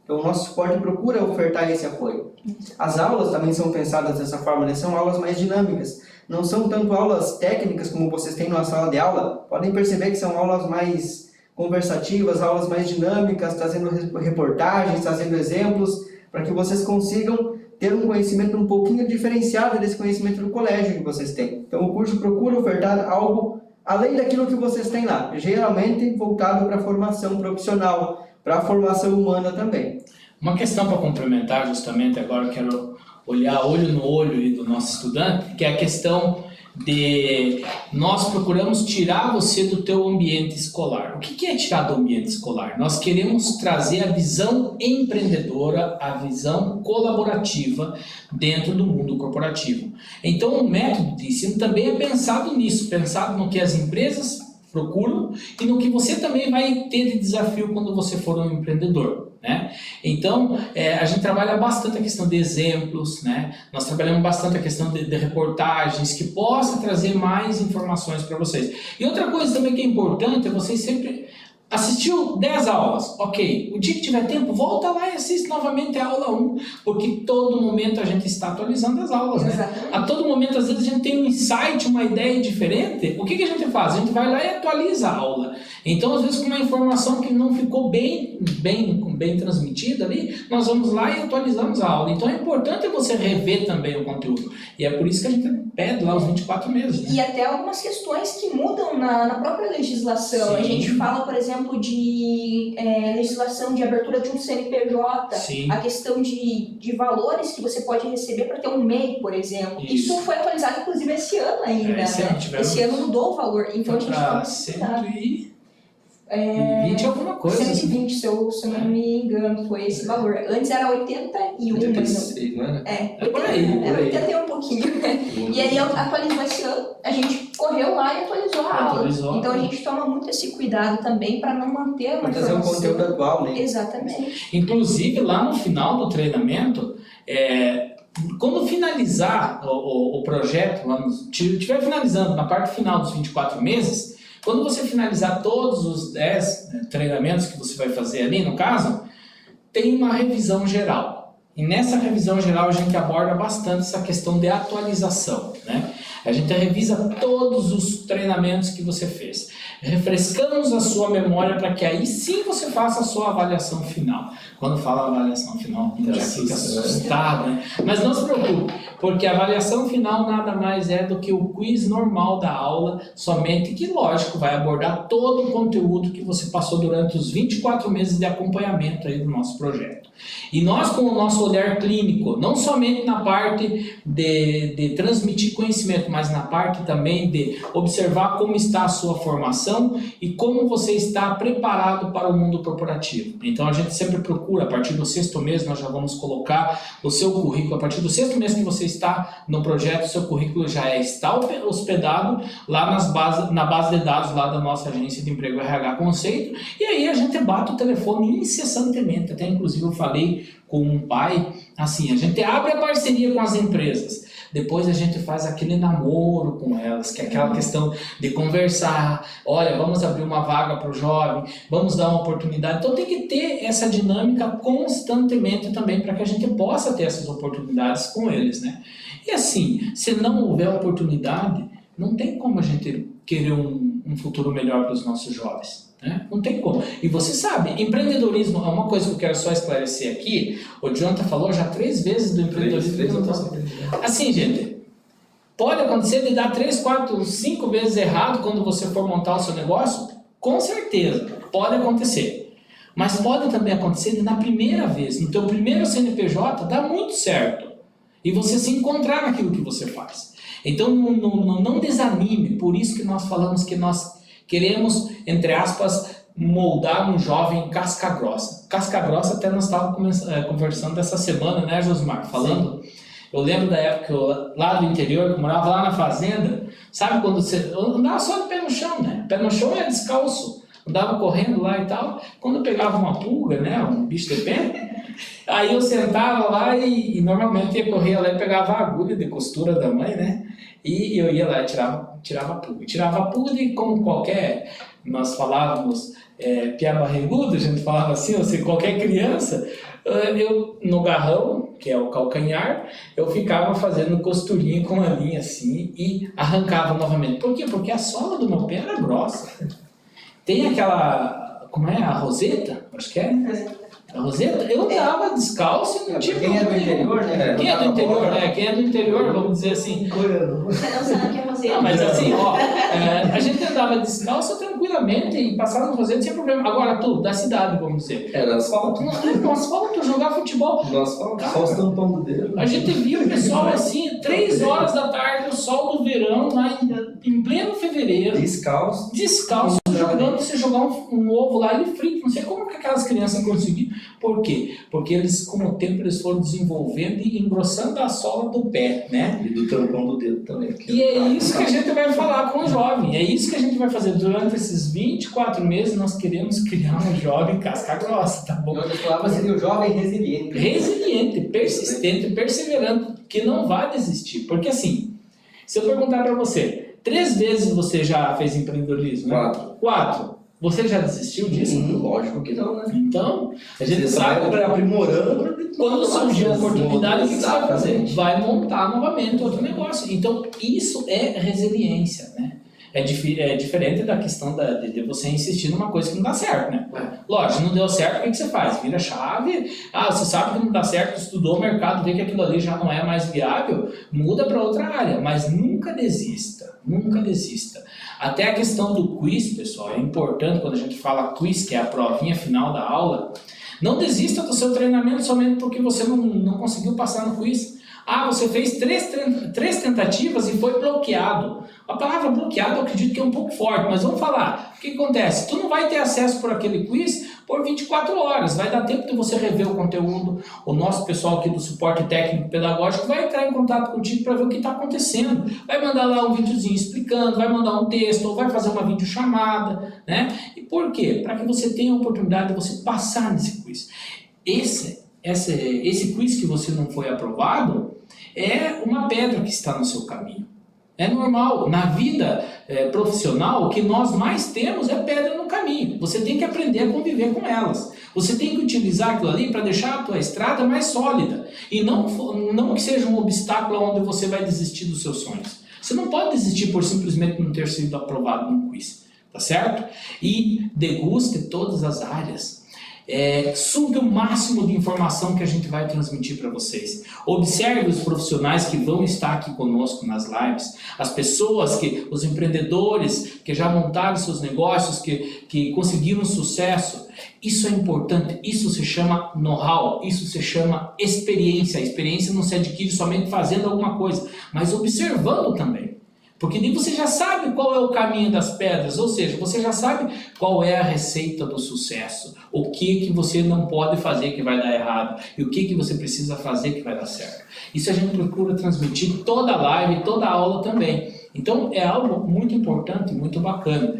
Então o nosso suporte procura ofertar esse apoio. As aulas também são pensadas dessa forma, né? São aulas mais dinâmicas. Não são tanto aulas técnicas como vocês têm na sala de aula, podem perceber que são aulas mais conversativas, aulas mais dinâmicas, trazendo reportagens, trazendo exemplos, para que vocês consigam ter um conhecimento um pouquinho diferenciado desse conhecimento do colégio que vocês têm. Então o curso procura ofertar algo além daquilo que vocês têm lá, geralmente voltado para a formação profissional, para a formação humana também. Uma questão para complementar, justamente agora eu quero olhar olho no olho aí do nosso estudante, que é a questão de nós procuramos tirar você do teu ambiente escolar. O que é tirar do ambiente escolar? Nós queremos trazer a visão empreendedora, a visão colaborativa dentro do mundo corporativo. Então o método de ensino também é pensado nisso, pensado no que as empresas procuram e no que você também vai ter de desafio quando você for um empreendedor, né? Então, a gente trabalha bastante a questão de exemplos, né? Nós trabalhamos bastante a questão de reportagens que possa trazer mais informações para vocês. E outra coisa também que é importante é vocês sempre... Assistiu 10 aulas, ok. O dia que tiver tempo, volta lá e assiste novamente a aula 1, porque todo momento a gente está atualizando as aulas, né? Exatamente. A todo momento, às vezes, a gente tem um insight, uma ideia diferente. O que a gente faz? A gente vai lá e atualiza a aula. Então, às vezes, com uma informação que não ficou bem transmitida ali, nós vamos lá e atualizamos a aula. Então, é importante você rever também o conteúdo. E é por isso que a gente pede lá os 24 meses. Né? E até algumas questões que mudam na própria legislação. Sim. A gente fala, por exemplo, de legislação de abertura de um CNPJ, Sim. a questão de valores que você pode receber para ter um MEI, por exemplo. Isso foi atualizado, inclusive, esse ano ainda. Esse ano mudou o valor. Então, a gente para fala... 120 alguma coisa. 120, se eu não me engano, foi esse valor. Antes era 81, 86, não era? Por aí. Era 81 um pouquinho. E aí atualizou esse ano, a gente correu lá e atualizou a aula. Então a gente toma muito esse cuidado também para não manter uma Para trazer um conteúdo atual, né? Exatamente. Inclusive, lá no final do treinamento, quando finalizar o projeto, estiver finalizando na parte final dos 24 meses, quando você finalizar todos os 10 treinamentos que você vai fazer ali, no caso, tem uma revisão geral. E nessa revisão geral a gente aborda bastante essa questão de atualização, né? A gente revisa todos os treinamentos que você fez. Refrescamos a sua memória para que aí sim você faça a sua avaliação final. Quando fala avaliação final, já fica assustado, né? Mas não se preocupe, porque a avaliação final nada mais é do que o quiz normal da aula, somente que, lógico, vai abordar todo o conteúdo que você passou durante os 24 meses de acompanhamento aí do nosso projeto. E nós, com o nosso olhar clínico, não somente na parte de transmitir conhecimento, mas na parte também de observar como está a sua formação e como você está preparado para o mundo corporativo. Então a gente sempre procura, a partir do 6º mês, nós já vamos colocar o seu currículo. A partir do 6º mês que você está no projeto, o seu currículo já está hospedado lá na base de dados lá da nossa agência de emprego RH Conceito, e aí a gente bate o telefone incessantemente. Até inclusive eu falei com um pai, assim, a gente abre a parceria com as empresas, depois a gente faz aquele namoro com elas, que é aquela questão de conversar, olha, vamos abrir uma vaga para o jovem, vamos dar uma oportunidade. Então tem que ter essa dinâmica constantemente também para que a gente possa ter essas oportunidades com eles, né? E assim, se não houver oportunidade, não tem como a gente querer um futuro melhor para os nossos jovens. Né? Não tem como. E você sabe, empreendedorismo é uma coisa que eu quero só esclarecer aqui. O Jonathan falou já 3 vezes do empreendedorismo. Assim, gente, pode acontecer de dar 3, 4, 5 vezes errado quando você for montar o seu negócio? Com certeza, pode acontecer. Mas pode também acontecer de na primeira vez, no teu primeiro CNPJ, dar muito certo. E você se encontrar naquilo que você faz. Então não desanime, por isso que nós falamos que nós queremos, entre aspas, moldar um jovem casca grossa. Casca grossa até nós estávamos conversando essa semana, né, Josmar? Falando. Sim. Eu lembro da época que eu, lá do interior, que eu morava lá na fazenda, sabe quando você... Eu andava só de pé no chão, né? Pé no chão é descalço. Andava correndo lá e tal. Quando eu pegava uma pulga, né, um bicho de pé, aí eu sentava lá e normalmente ia correr lá e pegava a agulha de costura da mãe, né? E eu ia lá e tirava a pulga. Tirava a pulga de como qualquer, nós falávamos, piá barrigudo, a gente falava assim, ou seja, qualquer criança, eu no garrão, que é o calcanhar, eu ficava fazendo costurinha com a linha assim e arrancava novamente. Por quê? Porque a sola do meu pé era grossa. Tem aquela, como é? A roseta? Acho que é. A Roseta, eu andava descalço e não tinha Quem é do problema nenhum. interior, né? Quem é do interior, né? Quem é do interior, vamos dizer assim. Você não sabe o que é roseta. Não, mas assim, ó, a gente andava descalço tranquilamente e passava no Roseta sem problema. Agora, tu, da cidade, vamos dizer. Era asfalto. No asfalto, jogar futebol. No asfalto, só os tampão do dedo. A gente via o pessoal assim, 3 horas da tarde, o sol do verão, lá em pleno fevereiro, Descalço. descalço, jogando, você jogar um ovo lá, ele frito. Não sei como que aquelas crianças conseguiram. Por quê? Porque eles, com o tempo, eles foram desenvolvendo e engrossando a sola do pé, né? E do tampão do dedo também. E é isso que a gente vai falar com o jovem. É isso que a gente vai fazer durante esses 24 meses. Nós queremos criar um jovem casca grossa, tá bom? Em outras palavras, seria o jovem resiliente. Resiliente, persistente, perseverante, que não vai desistir. Porque assim, se eu perguntar para você, 3 vezes você já fez empreendedorismo? 4. 4. Você já desistiu disso? Lógico que não, né? Então, a gente Você sabe vai aprimorando. quando surgir a oportunidade, o que você vai fazer? Exatamente. Vai montar novamente outro negócio. Então, isso é resiliência, né? É diferente da questão de você insistir numa coisa que não dá certo, né? Lógico, não deu certo, o que você faz? Vira a chave, você sabe que não dá certo, estudou o mercado, vê que aquilo ali já não é mais viável, muda para outra área, mas nunca desista, nunca desista. Até a questão do quiz, pessoal, é importante quando a gente fala quiz, que é a provinha final da aula, não desista do seu treinamento somente porque você não conseguiu passar no quiz. Você fez 3 tentativas e foi bloqueado. A palavra bloqueado eu acredito que é um pouco forte, mas vamos falar. O que acontece? Tu não vai ter acesso por aquele quiz por 24 horas. Vai dar tempo de você rever o conteúdo. O nosso pessoal aqui do suporte técnico pedagógico vai entrar em contato contigo para ver o que está acontecendo. Vai mandar lá um videozinho explicando, vai mandar um texto, ou vai fazer uma videochamada, né? E por quê? Para que você tenha a oportunidade de você passar nesse quiz. Esse quiz que você não foi aprovado é uma pedra que está no seu caminho. É normal. Na vida profissional, o que nós mais temos é pedra no caminho. Você tem que aprender a conviver com elas. Você tem que utilizar aquilo ali para deixar a tua estrada mais sólida. E não que seja um obstáculo onde você vai desistir dos seus sonhos. Você não pode desistir por simplesmente não ter sido aprovado no quiz. Tá certo? E deguste todas as áreas. Sugue o máximo de informação que a gente vai transmitir para vocês. Observe os profissionais que vão estar aqui conosco nas lives, as pessoas, os empreendedores que já montaram seus negócios, que conseguiram sucesso. Isso é importante, isso se chama know-how, isso se chama experiência. A experiência não se adquire somente fazendo alguma coisa, mas observando também. Porque daí você já sabe qual é o caminho das pedras, ou seja, você já sabe qual é a receita do sucesso, o que você não pode fazer que vai dar errado e o que você precisa fazer que vai dar certo. Isso a gente procura transmitir toda a live, toda a aula também. Então é algo muito importante, muito bacana.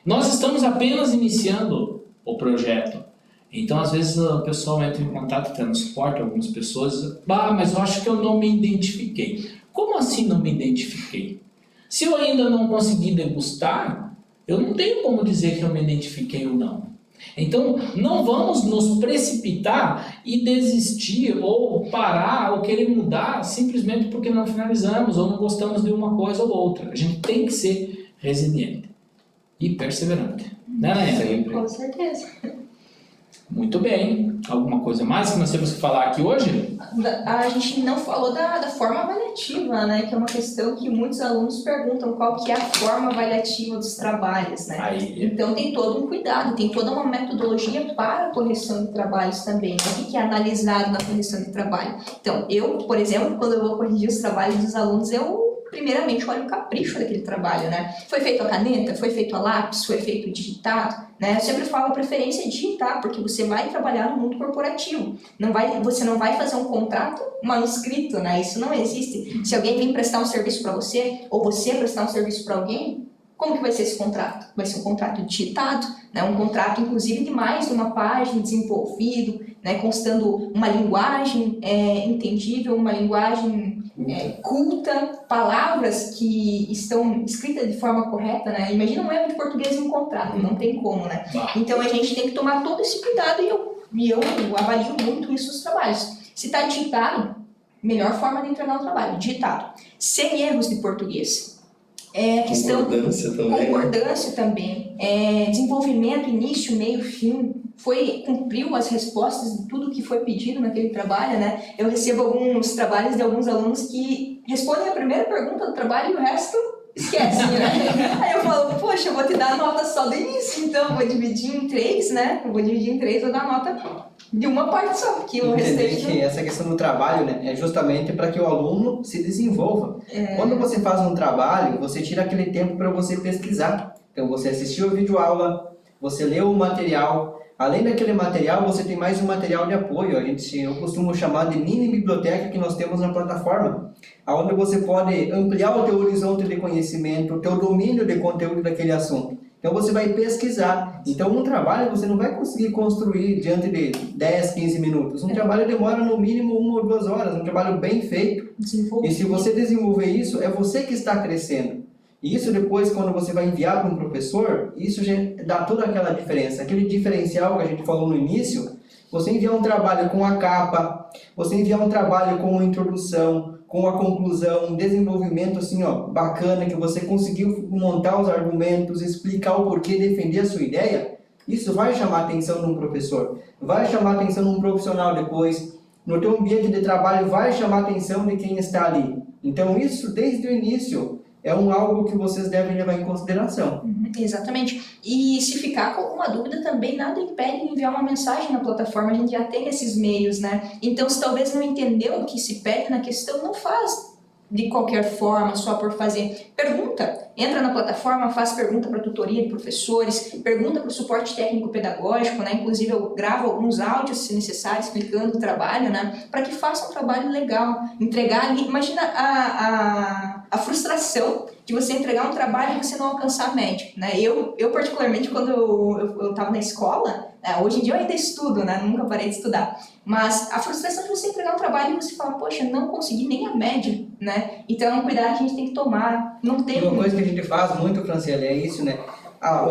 Nós estamos apenas iniciando o projeto. Então, às vezes, o pessoal entra em contato, até no suporte, algumas pessoas, mas eu acho que eu não me identifiquei. Como assim não me identifiquei? Se eu ainda não consegui degustar, eu não tenho como dizer que eu me identifiquei ou não. Então, não vamos nos precipitar e desistir ou parar ou querer mudar simplesmente porque não finalizamos ou não gostamos de uma coisa ou outra. A gente tem que ser resiliente e perseverante. Né, Nayana? Sempre. Com certeza. Muito bem. Alguma coisa mais que nós temos que falar aqui hoje? A gente não falou da forma avaliativa, né? Que é uma questão que muitos alunos perguntam qual que é a forma avaliativa dos trabalhos, né? Aí. Então tem todo um cuidado, tem toda uma metodologia para a correção de trabalhos também, né? O que é analisado na correção de trabalho? Então, eu, por exemplo, quando eu vou corrigir os trabalhos dos alunos, primeiramente olho o capricho daquele trabalho, né? Foi feito a caneta, foi feito a lápis, foi feito digitado, né? Eu sempre falo a preferência é digitar, porque você vai trabalhar no mundo corporativo. Você não vai fazer um contrato manuscrito, né? Isso não existe. Se alguém vem prestar um serviço para você, ou você prestar um serviço para alguém, como que vai ser esse contrato? Vai ser um contrato digitado, né? Um contrato, inclusive, de mais de uma página, desenvolvido, né? Constando uma linguagem entendível, uma linguagem culta, palavras que estão escritas de forma correta, né? Imagina um erro de português em um contrato, não tem como, né? Então a gente tem que tomar todo esse cuidado e eu avalio muito isso nos trabalhos. Se está digitado, melhor forma de entregar o trabalho, digitado. Sem erros de português. Concordância também. Concordância também. Desenvolvimento, início, meio, fim. cumpriu as respostas de tudo que foi pedido naquele trabalho, né? Eu recebo alguns trabalhos de alguns alunos que respondem a primeira pergunta do trabalho e o resto esquece, né? Aí eu falo, poxa, eu vou te dar a nota só do início, então eu vou dividir em 3, né? Eu vou dividir em 3, vou dar a nota de uma parte só, porque o Entender restante... que essa questão do trabalho, né, é justamente para que o aluno se desenvolva. Quando você faz um trabalho, você tira aquele tempo para você pesquisar. Então, você assistiu a videoaula, você leu o material. Além daquele material, você tem mais um material de apoio. Eu costumo chamar de mini biblioteca que nós temos na plataforma, onde você pode ampliar o teu horizonte de conhecimento, o teu domínio de conteúdo daquele assunto. Então você vai pesquisar. Então um trabalho você não vai conseguir construir diante de 10, 15 minutos. Um trabalho demora no mínimo 1 ou 2 horas, um trabalho bem feito. E se você desenvolver isso, é você que está crescendo. E isso depois, quando você vai enviar para um professor, isso já dá toda aquela diferença. Aquele diferencial que a gente falou no início, você enviar um trabalho com a capa, você enviar um trabalho com a introdução, com a conclusão, um desenvolvimento assim, ó, bacana, que você conseguiu montar os argumentos, explicar o porquê, defender a sua ideia, isso vai chamar a atenção de um professor, vai chamar a atenção de um profissional depois, no teu ambiente de trabalho vai chamar a atenção de quem está ali. Então isso, desde o início, é algo que vocês devem levar em consideração. Exatamente. E se ficar com alguma dúvida também, nada impede de enviar uma mensagem na plataforma, a gente já tem esses meios, né? Então, se talvez não entendeu o que se pede na questão, não faz de qualquer forma, só por fazer. Pergunta, entra na plataforma, faz pergunta para tutoria de professores, pergunta para o suporte técnico-pedagógico, né? Inclusive eu gravo alguns áudios, se necessário, explicando o trabalho, né? Para que faça um trabalho legal, entregar ali, imagina a frustração de você entregar um trabalho e você não alcançar a média, né? Eu particularmente, quando eu estava na escola, hoje em dia eu ainda estudo, né? Nunca parei de estudar, mas a frustração de você entregar um trabalho e você falar, poxa, não consegui nem a média, né? Então é um cuidado que a gente tem que tomar, não tem... Uma coisa que a gente faz muito, Franciele, é isso, né?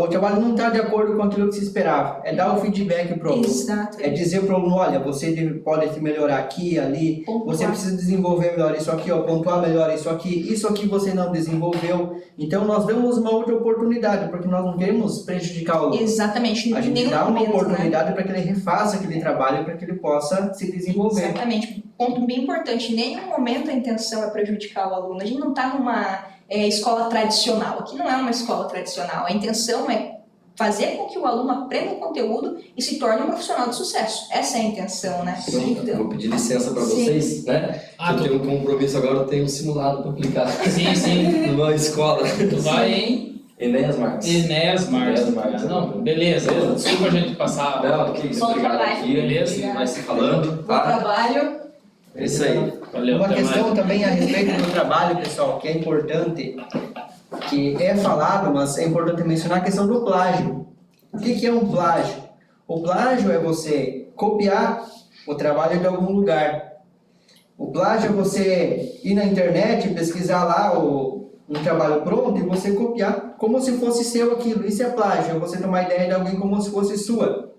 O trabalho não está de acordo com aquilo que se esperava. É dar o feedback para o aluno. Exato. É dizer para o aluno, olha, você pode se melhorar aqui, ali, Pontuar. você precisa desenvolver melhor isso aqui, ó, pontuar melhor isso aqui você não desenvolveu. Então nós damos uma outra oportunidade, porque nós não queremos prejudicar o aluno. Exatamente. A gente nenhum dá uma momento, oportunidade, né? para que ele refaça aquele trabalho, para que ele possa se desenvolver. Exatamente. Ponto bem importante, em nenhum momento a intenção é prejudicar o aluno. A gente não está numa escola tradicional. Aqui não é uma escola tradicional. A intenção é fazer com que o aluno aprenda o conteúdo e se torne um profissional de sucesso. Essa é a intenção, né? Eu vou pedir licença para vocês, né? Eu tenho um compromisso agora, eu tenho um simulado para aplicar. Sim. Numa escola. Tu vai em Enéas Marques. Enéas Marques. Não, beleza. Desculpa a gente passar. Não, que isso, Bom obrigado trabalho. aqui. Beleza. Vai se falando, Bom tá? trabalho. É isso aí. Valeu, Uma até questão mais. também a respeito do trabalho, pessoal, que é importante, que é falado, mas é importante mencionar a questão do plágio. O que é um plágio? O plágio é você copiar o trabalho de algum lugar. O plágio é você ir na internet, pesquisar lá um trabalho pronto e você copiar como se fosse seu aquilo. Isso é plágio, é você tomar ideia de alguém como se fosse sua.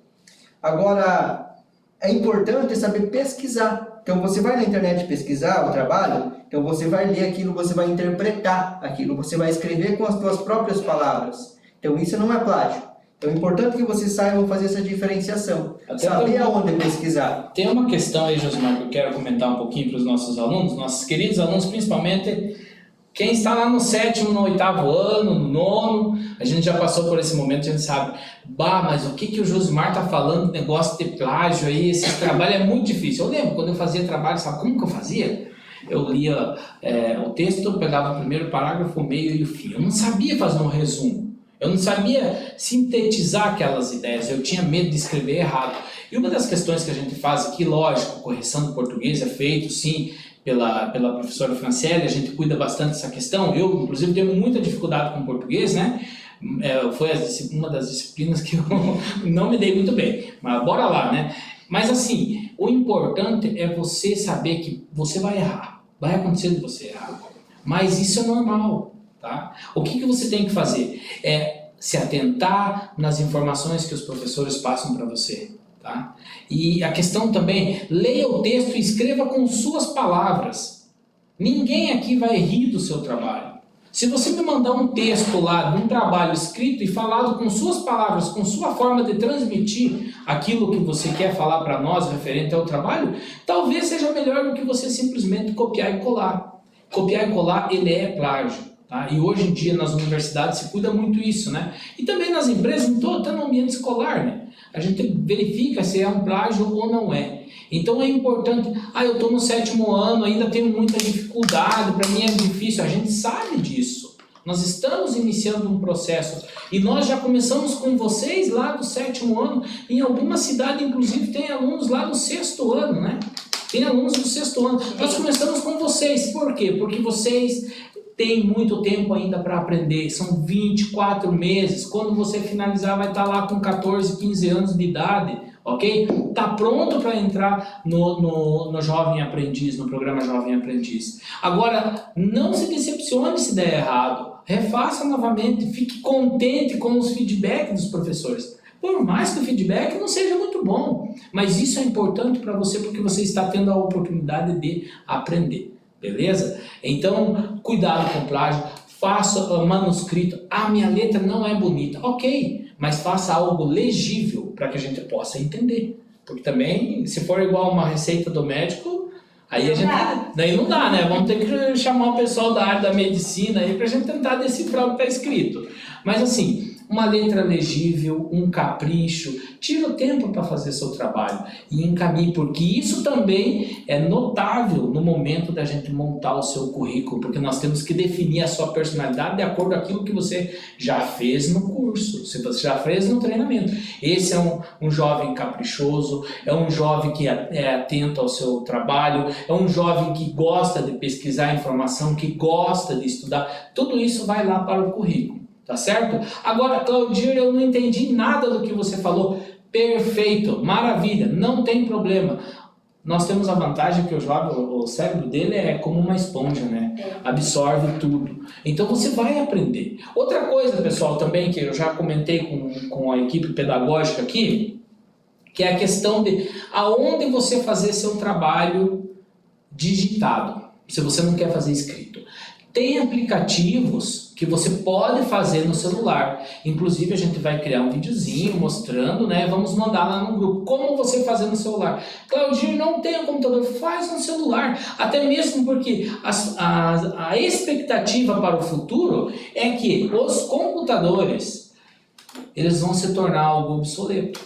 Agora, é importante saber pesquisar. Então você vai na internet pesquisar o trabalho, então você vai ler aquilo, você vai interpretar aquilo, você vai escrever com as suas próprias palavras. Então isso não é plágio. Então é importante que vocês saibam fazer essa diferenciação, saber aonde pesquisar. Tem uma questão aí, Josimar, que eu quero comentar um pouquinho para os nossos alunos, nossos queridos alunos, principalmente quem está lá no 7º, no 8º ano, no 9º, a gente já passou por esse momento, a gente sabe, mas o que o Josimar está falando, negócio de plágio aí, esse trabalho é muito difícil. Eu lembro, quando eu fazia trabalho, sabe como que eu fazia? Eu lia o texto, eu pegava o primeiro parágrafo, o meio e o fim. Eu não sabia fazer um resumo. Eu não sabia sintetizar aquelas ideias, eu tinha medo de escrever errado. E uma das questões que a gente faz aqui, lógico, correção do português é feito, sim, pela professora Franciele, a gente cuida bastante dessa questão. Eu, inclusive, tenho muita dificuldade com português, né? Foi uma das disciplinas que eu não me dei muito bem, mas bora lá, né? Mas assim, o importante é você saber que você vai errar, vai acontecer de você errar, mas isso é normal. Tá? O que você tem que fazer? É se atentar nas informações que os professores passam para você. Tá? E a questão também, leia o texto e escreva com suas palavras. Ninguém aqui vai rir do seu trabalho. Se você me mandar um texto lá de um trabalho escrito e falado com suas palavras, com sua forma de transmitir aquilo que você quer falar para nós referente ao trabalho, talvez seja melhor do que você simplesmente copiar e colar. Copiar e colar, ele é plágio. Tá? E hoje em dia nas universidades se cuida muito isso, né? E também nas empresas, até no ambiente escolar, né? A gente verifica se é um plágio ou não é. Então é importante, eu estou no 7º ano, ainda tenho muita dificuldade, para mim é difícil, a gente sabe disso. Nós estamos iniciando um processo e nós já começamos com vocês lá do 7º ano, em alguma cidade inclusive tem alunos lá do 6º ano, né? Tem alunos do 6º ano. Nós começamos com vocês, por quê? Porque vocês têm muito tempo ainda para aprender, são 24 meses, quando você finalizar vai estar lá com 14, 15 anos de idade, ok? Está pronto para entrar no Jovem Aprendiz, no programa Jovem Aprendiz. Agora, não se decepcione se der errado, refaça novamente, fique contente com os feedbacks dos professores. Por mais que o feedback não seja muito bom, mas isso é importante para você porque você está tendo a oportunidade de aprender. Beleza? Então, cuidado com plágio, faça manuscrito. Minha letra não é bonita. Ok, mas faça algo legível para que a gente possa entender. Porque também, se for igual uma receita do médico, aí daí não dá, né? Vamos ter que chamar o pessoal da área da medicina aí para a gente tentar decifrar o que está escrito. Mas assim, uma letra legível, um capricho, tira o tempo para fazer seu trabalho e encaminhe, porque isso também é notável no momento da gente montar o seu currículo, porque nós temos que definir a sua personalidade de acordo com aquilo que você já fez no curso, se você já fez no treinamento. Esse é um jovem caprichoso, é um jovem que é atento ao seu trabalho, é um jovem que gosta de pesquisar informação, que gosta de estudar, tudo isso vai lá para o currículo. Tá certo? Agora, Claudir, eu não entendi nada do que você falou. Perfeito, maravilha, não tem problema. Nós temos a vantagem que o cérebro dele é como uma esponja, né? Absorve tudo. Então você vai aprender. Outra coisa, pessoal, também que eu já comentei com a equipe pedagógica aqui, que é a questão de aonde você fazer seu trabalho digitado, se você não quer fazer escrito. Tem aplicativos que você pode fazer no celular. Inclusive a gente vai criar um videozinho mostrando, né? Vamos mandar lá no grupo como você fazer no celular. Claudir, não tem um computador, faz no celular. Até mesmo porque a expectativa para o futuro é que os computadores eles vão se tornar algo obsoleto.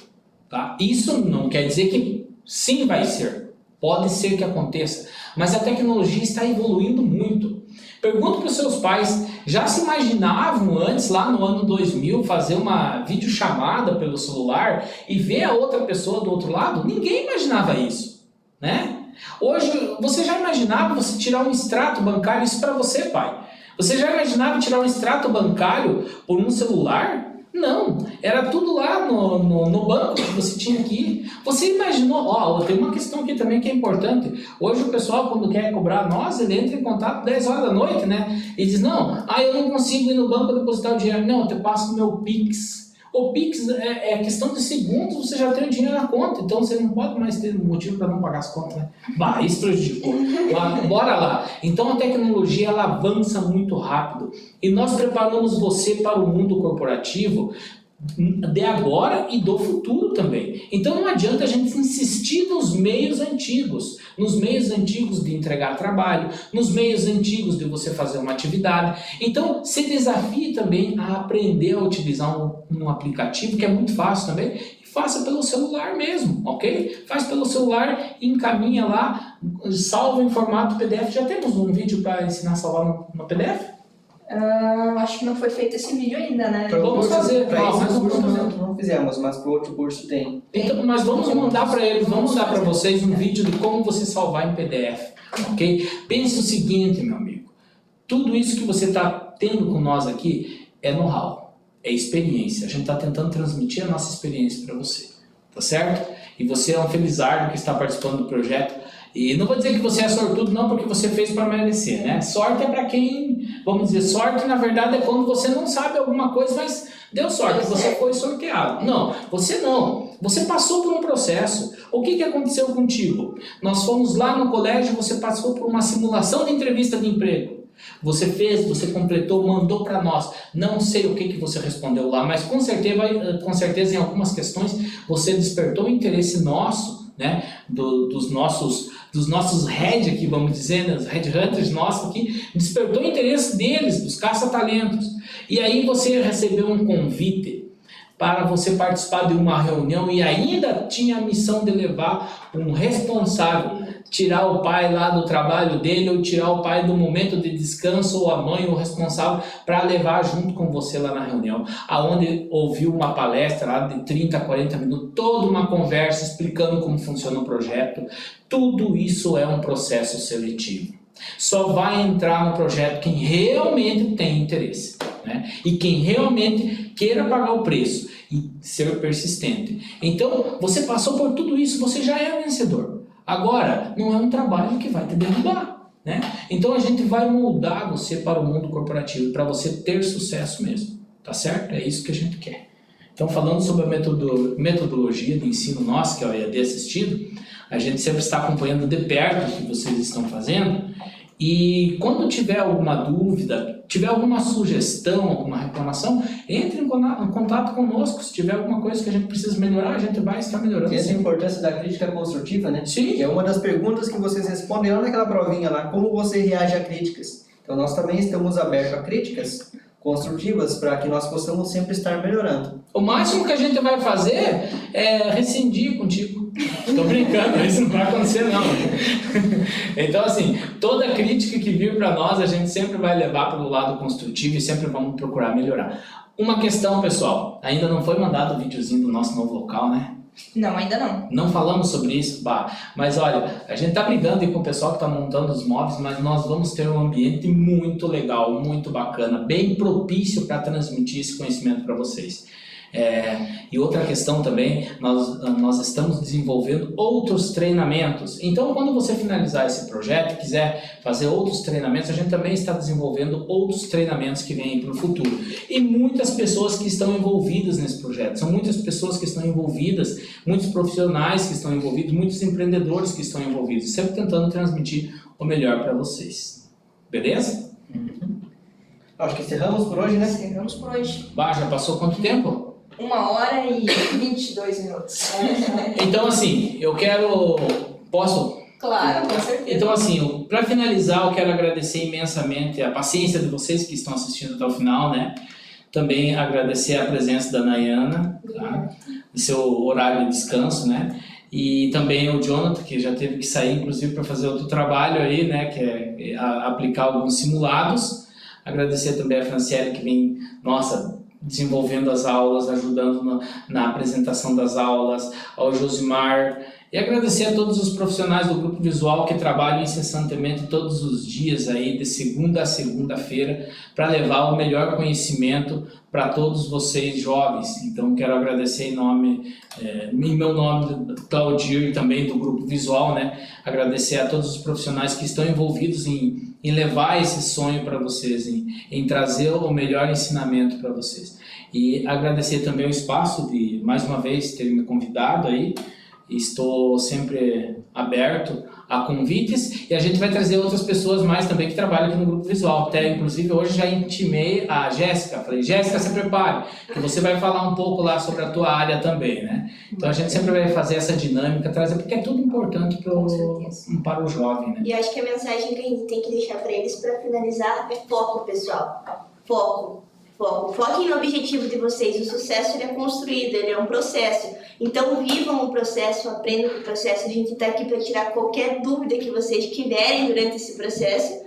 Tá? Isso não quer dizer que sim vai ser. Pode ser que aconteça. Mas a tecnologia está evoluindo muito. Pergunta para os seus pais, já se imaginavam antes, lá no ano 2000, fazer uma videochamada pelo celular e ver a outra pessoa do outro lado? Ninguém imaginava isso, né? Hoje, você já imaginava você tirar um extrato bancário, isso para você, pai. Você já imaginava tirar um extrato bancário por um celular? Não, era tudo lá no banco que você tinha que ir. Você imaginou, tem uma questão aqui também que é importante. Hoje o pessoal, quando quer cobrar nós, ele entra em contato 10 horas da noite, né? E diz, não, eu não consigo ir no banco depositar o dinheiro. Não, eu te passo o meu Pix. O Pix é questão de segundos, você já tem o dinheiro na conta, então você não pode mais ter motivo para não pagar as contas, né? Isso prejudicou. Bora lá. Então a tecnologia ela avança muito rápido e nós preparamos você para o mundo corporativo de agora e do futuro também. Então não adianta a gente insistir nos meios antigos de entregar trabalho, nos meios antigos de você fazer uma atividade. Então se desafie também a aprender a utilizar um aplicativo que é muito fácil também e faça pelo celular mesmo, ok? Faz pelo celular, encaminha lá, salva em formato PDF. Já temos um vídeo para ensinar a salvar no PDF? Acho que não foi feito esse vídeo ainda, né? Vamos fazer. Para esse curso não fizemos, mas para o outro curso tem. Então, mas vamos mandar para eles, vamos dar para vocês um vídeo de como você salvar em PDF, ok? Pense o seguinte, meu amigo, tudo isso que você está tendo com nós aqui é know-how, é experiência. A gente está tentando transmitir a nossa experiência para você, tá certo? E você é um felizardo que está participando do projeto. E não vou dizer que você é sortudo não, porque você fez para merecer, né? Sorte é para quem, vamos dizer, sorte na verdade é quando você não sabe alguma coisa, mas deu sorte, você foi sorteado. Não, você não. Você passou por um processo. O que aconteceu contigo? Nós fomos lá no colégio, você passou por uma simulação de entrevista de emprego. Você fez, você completou, mandou para nós. Não sei o que você respondeu lá, mas com certeza em algumas questões você despertou o interesse nosso, né? Dos nossos head aqui, vamos dizer, né? Os headhunters nossos aqui, despertou o interesse deles, dos caça-talentos. E aí você recebeu um convite para você participar de uma reunião e ainda tinha a missão de levar um responsável, tirar o pai lá do trabalho dele ou tirar o pai do momento de descanso ou a mãe ou o responsável para levar junto com você lá na reunião, aonde ouviu uma palestra lá de 30 a 40 minutos, toda uma conversa explicando como funciona o projeto. Tudo isso é um processo seletivo. Só vai entrar no projeto quem realmente tem interesse, né? E quem realmente queira pagar o preço e ser persistente. Então, você passou por tudo isso, você já é vencedor. Agora, não é um trabalho que vai te derrubar, né? Então, a gente vai moldar você para o mundo corporativo, para você ter sucesso mesmo, tá certo? É isso que a gente quer. Então, falando sobre a metodologia de ensino nosso, que é o EAD assistido, a gente sempre está acompanhando de perto o que vocês estão fazendo. E quando tiver alguma dúvida, tiver alguma sugestão, alguma reclamação, entre em contato conosco. Se tiver alguma coisa que a gente precisa melhorar, a gente vai estar melhorando. Essa é a importância da crítica construtiva, né? Sim. Que é uma das perguntas que vocês respondem lá naquela provinha lá, como você reage a críticas. Então nós também estamos abertos a críticas construtivas para que nós possamos sempre estar melhorando. O máximo que a gente vai fazer é rescindir contigo. Tô brincando, isso não vai acontecer não. Então assim, toda crítica que vir para nós, a gente sempre vai levar pelo lado construtivo e sempre vamos procurar melhorar. Uma questão, pessoal, ainda não foi mandado o videozinho do nosso novo local, né? Não, ainda não. Não falamos sobre isso, mas olha, a gente tá brigando aí com o pessoal que tá montando os móveis, mas nós vamos ter um ambiente muito legal, muito bacana, bem propício para transmitir esse conhecimento para vocês. E outra questão também, nós estamos desenvolvendo outros treinamentos. Então, quando você finalizar esse projeto e quiser fazer outros treinamentos, a gente também está desenvolvendo outros treinamentos que vêm para o futuro. E muitas pessoas que estão envolvidas nesse projeto, são muitas pessoas que estão envolvidas, muitos profissionais que estão envolvidos, muitos empreendedores que estão envolvidos, sempre tentando transmitir o melhor para vocês. Beleza? Acho que encerramos por hoje, né? Encerramos por hoje. Já passou quanto tempo? 1 hora e 22 minutos. Então, assim, posso? Claro, com certeza. Então, assim, para finalizar, eu quero agradecer imensamente a paciência de vocês que estão assistindo até o final, né? Também agradecer a presença da Nayana, tá? Do seu horário de descanso, né? E também o Jonathan, que já teve que sair, inclusive, para fazer outro trabalho aí, né? Que é aplicar alguns simulados. Agradecer também a Franciele, que vem, desenvolvendo as aulas, ajudando na apresentação das aulas, ao Josimar, e agradecer a todos os profissionais do Grupo Visual que trabalham incessantemente todos os dias aí, de segunda a segunda-feira, para levar o melhor conhecimento para todos vocês jovens. Então quero agradecer em meu nome, Claudir, e também do Grupo Visual, né? Agradecer a todos os profissionais que estão envolvidos em levar esse sonho para vocês, em trazer o melhor ensinamento para vocês. E agradecer também o espaço de, mais uma vez, ter me convidado aí. Estou sempre aberto a convites e a gente vai trazer outras pessoas mais também que trabalham aqui no Grupo Visual. Até, inclusive, hoje já intimei a Jéssica. Falei, Jéssica, se prepare, que você vai falar um pouco lá sobre a tua área também, né? Então a gente sempre vai fazer essa dinâmica, trazer, porque é tudo importante para o jovem, né? E acho que a mensagem que a gente tem que deixar para eles para finalizar é foco, pessoal. Foco. Foquem no objetivo de vocês. O sucesso ele é construído, ele é um processo. Então vivam o processo, aprendam o processo. A gente está aqui para tirar qualquer dúvida que vocês tiverem durante esse processo.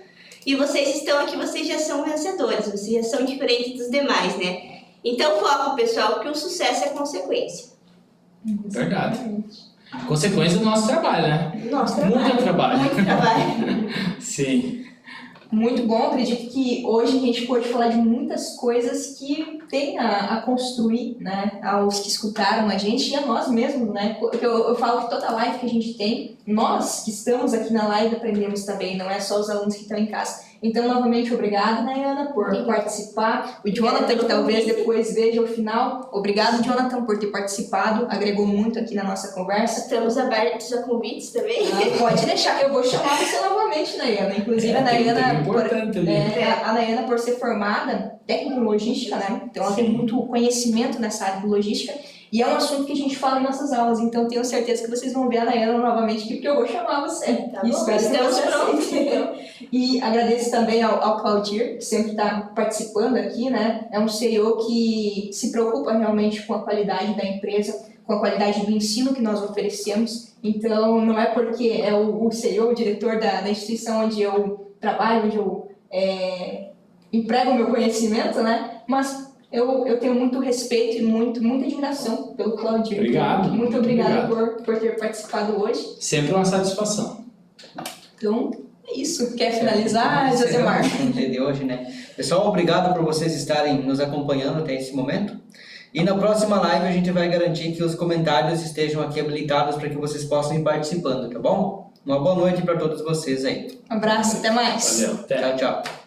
E vocês estão aqui, vocês já são vencedores, vocês já são diferentes dos demais, né? Então foco, pessoal, porque o sucesso é consequência. Verdade. Consequência do nosso trabalho, né? Nosso trabalho. Muito trabalho. Muito trabalho. Sim. Muito bom, acredito que hoje a gente pode falar de muitas coisas que tem a construir, né, aos que escutaram a gente e a nós mesmos, né, porque eu falo que toda live que a gente tem, nós que estamos aqui na live aprendemos também, não é só os alunos que estão em casa. Então, novamente, obrigado, Nayana, por participar. O Jonathan, que talvez depois veja o final. Obrigado, Jonathan, por ter participado. Agregou muito aqui na nossa conversa. Estamos abertos a convites também. Pode deixar, eu vou chamar você novamente, Nayana. Inclusive, a Tem um Nayana, tema importante ali. a Nayana, por ser formada técnica em logística, né? Então, ela tem muito conhecimento nessa área de logística. E é um assunto que a gente fala em nossas aulas. Então, tenho certeza que vocês vão ver a Nayana novamente aqui, porque eu vou chamar você. Tá E bom, espero que estamos você prontos. aceite. E agradeço também ao Claudir, que sempre está participando aqui, né? É um CEO que se preocupa realmente com a qualidade da empresa, com a qualidade do ensino que nós oferecemos. Então, não é porque é o CEO, o diretor da instituição onde eu trabalho, onde eu emprego o meu conhecimento, né? Mas eu tenho muito respeito e muita admiração pelo Claudir. Obrigado. Muito obrigada por ter participado hoje. Sempre uma satisfação. Então, é isso. Quer finalizar, Josemar? O dia de hoje, né? Pessoal, obrigado por vocês estarem nos acompanhando até esse momento. E na próxima live a gente vai garantir que os comentários estejam aqui habilitados para que vocês possam ir participando, tá bom? Uma boa noite para todos vocês aí. Um abraço, até mais. Valeu. Até. Tchau, tchau.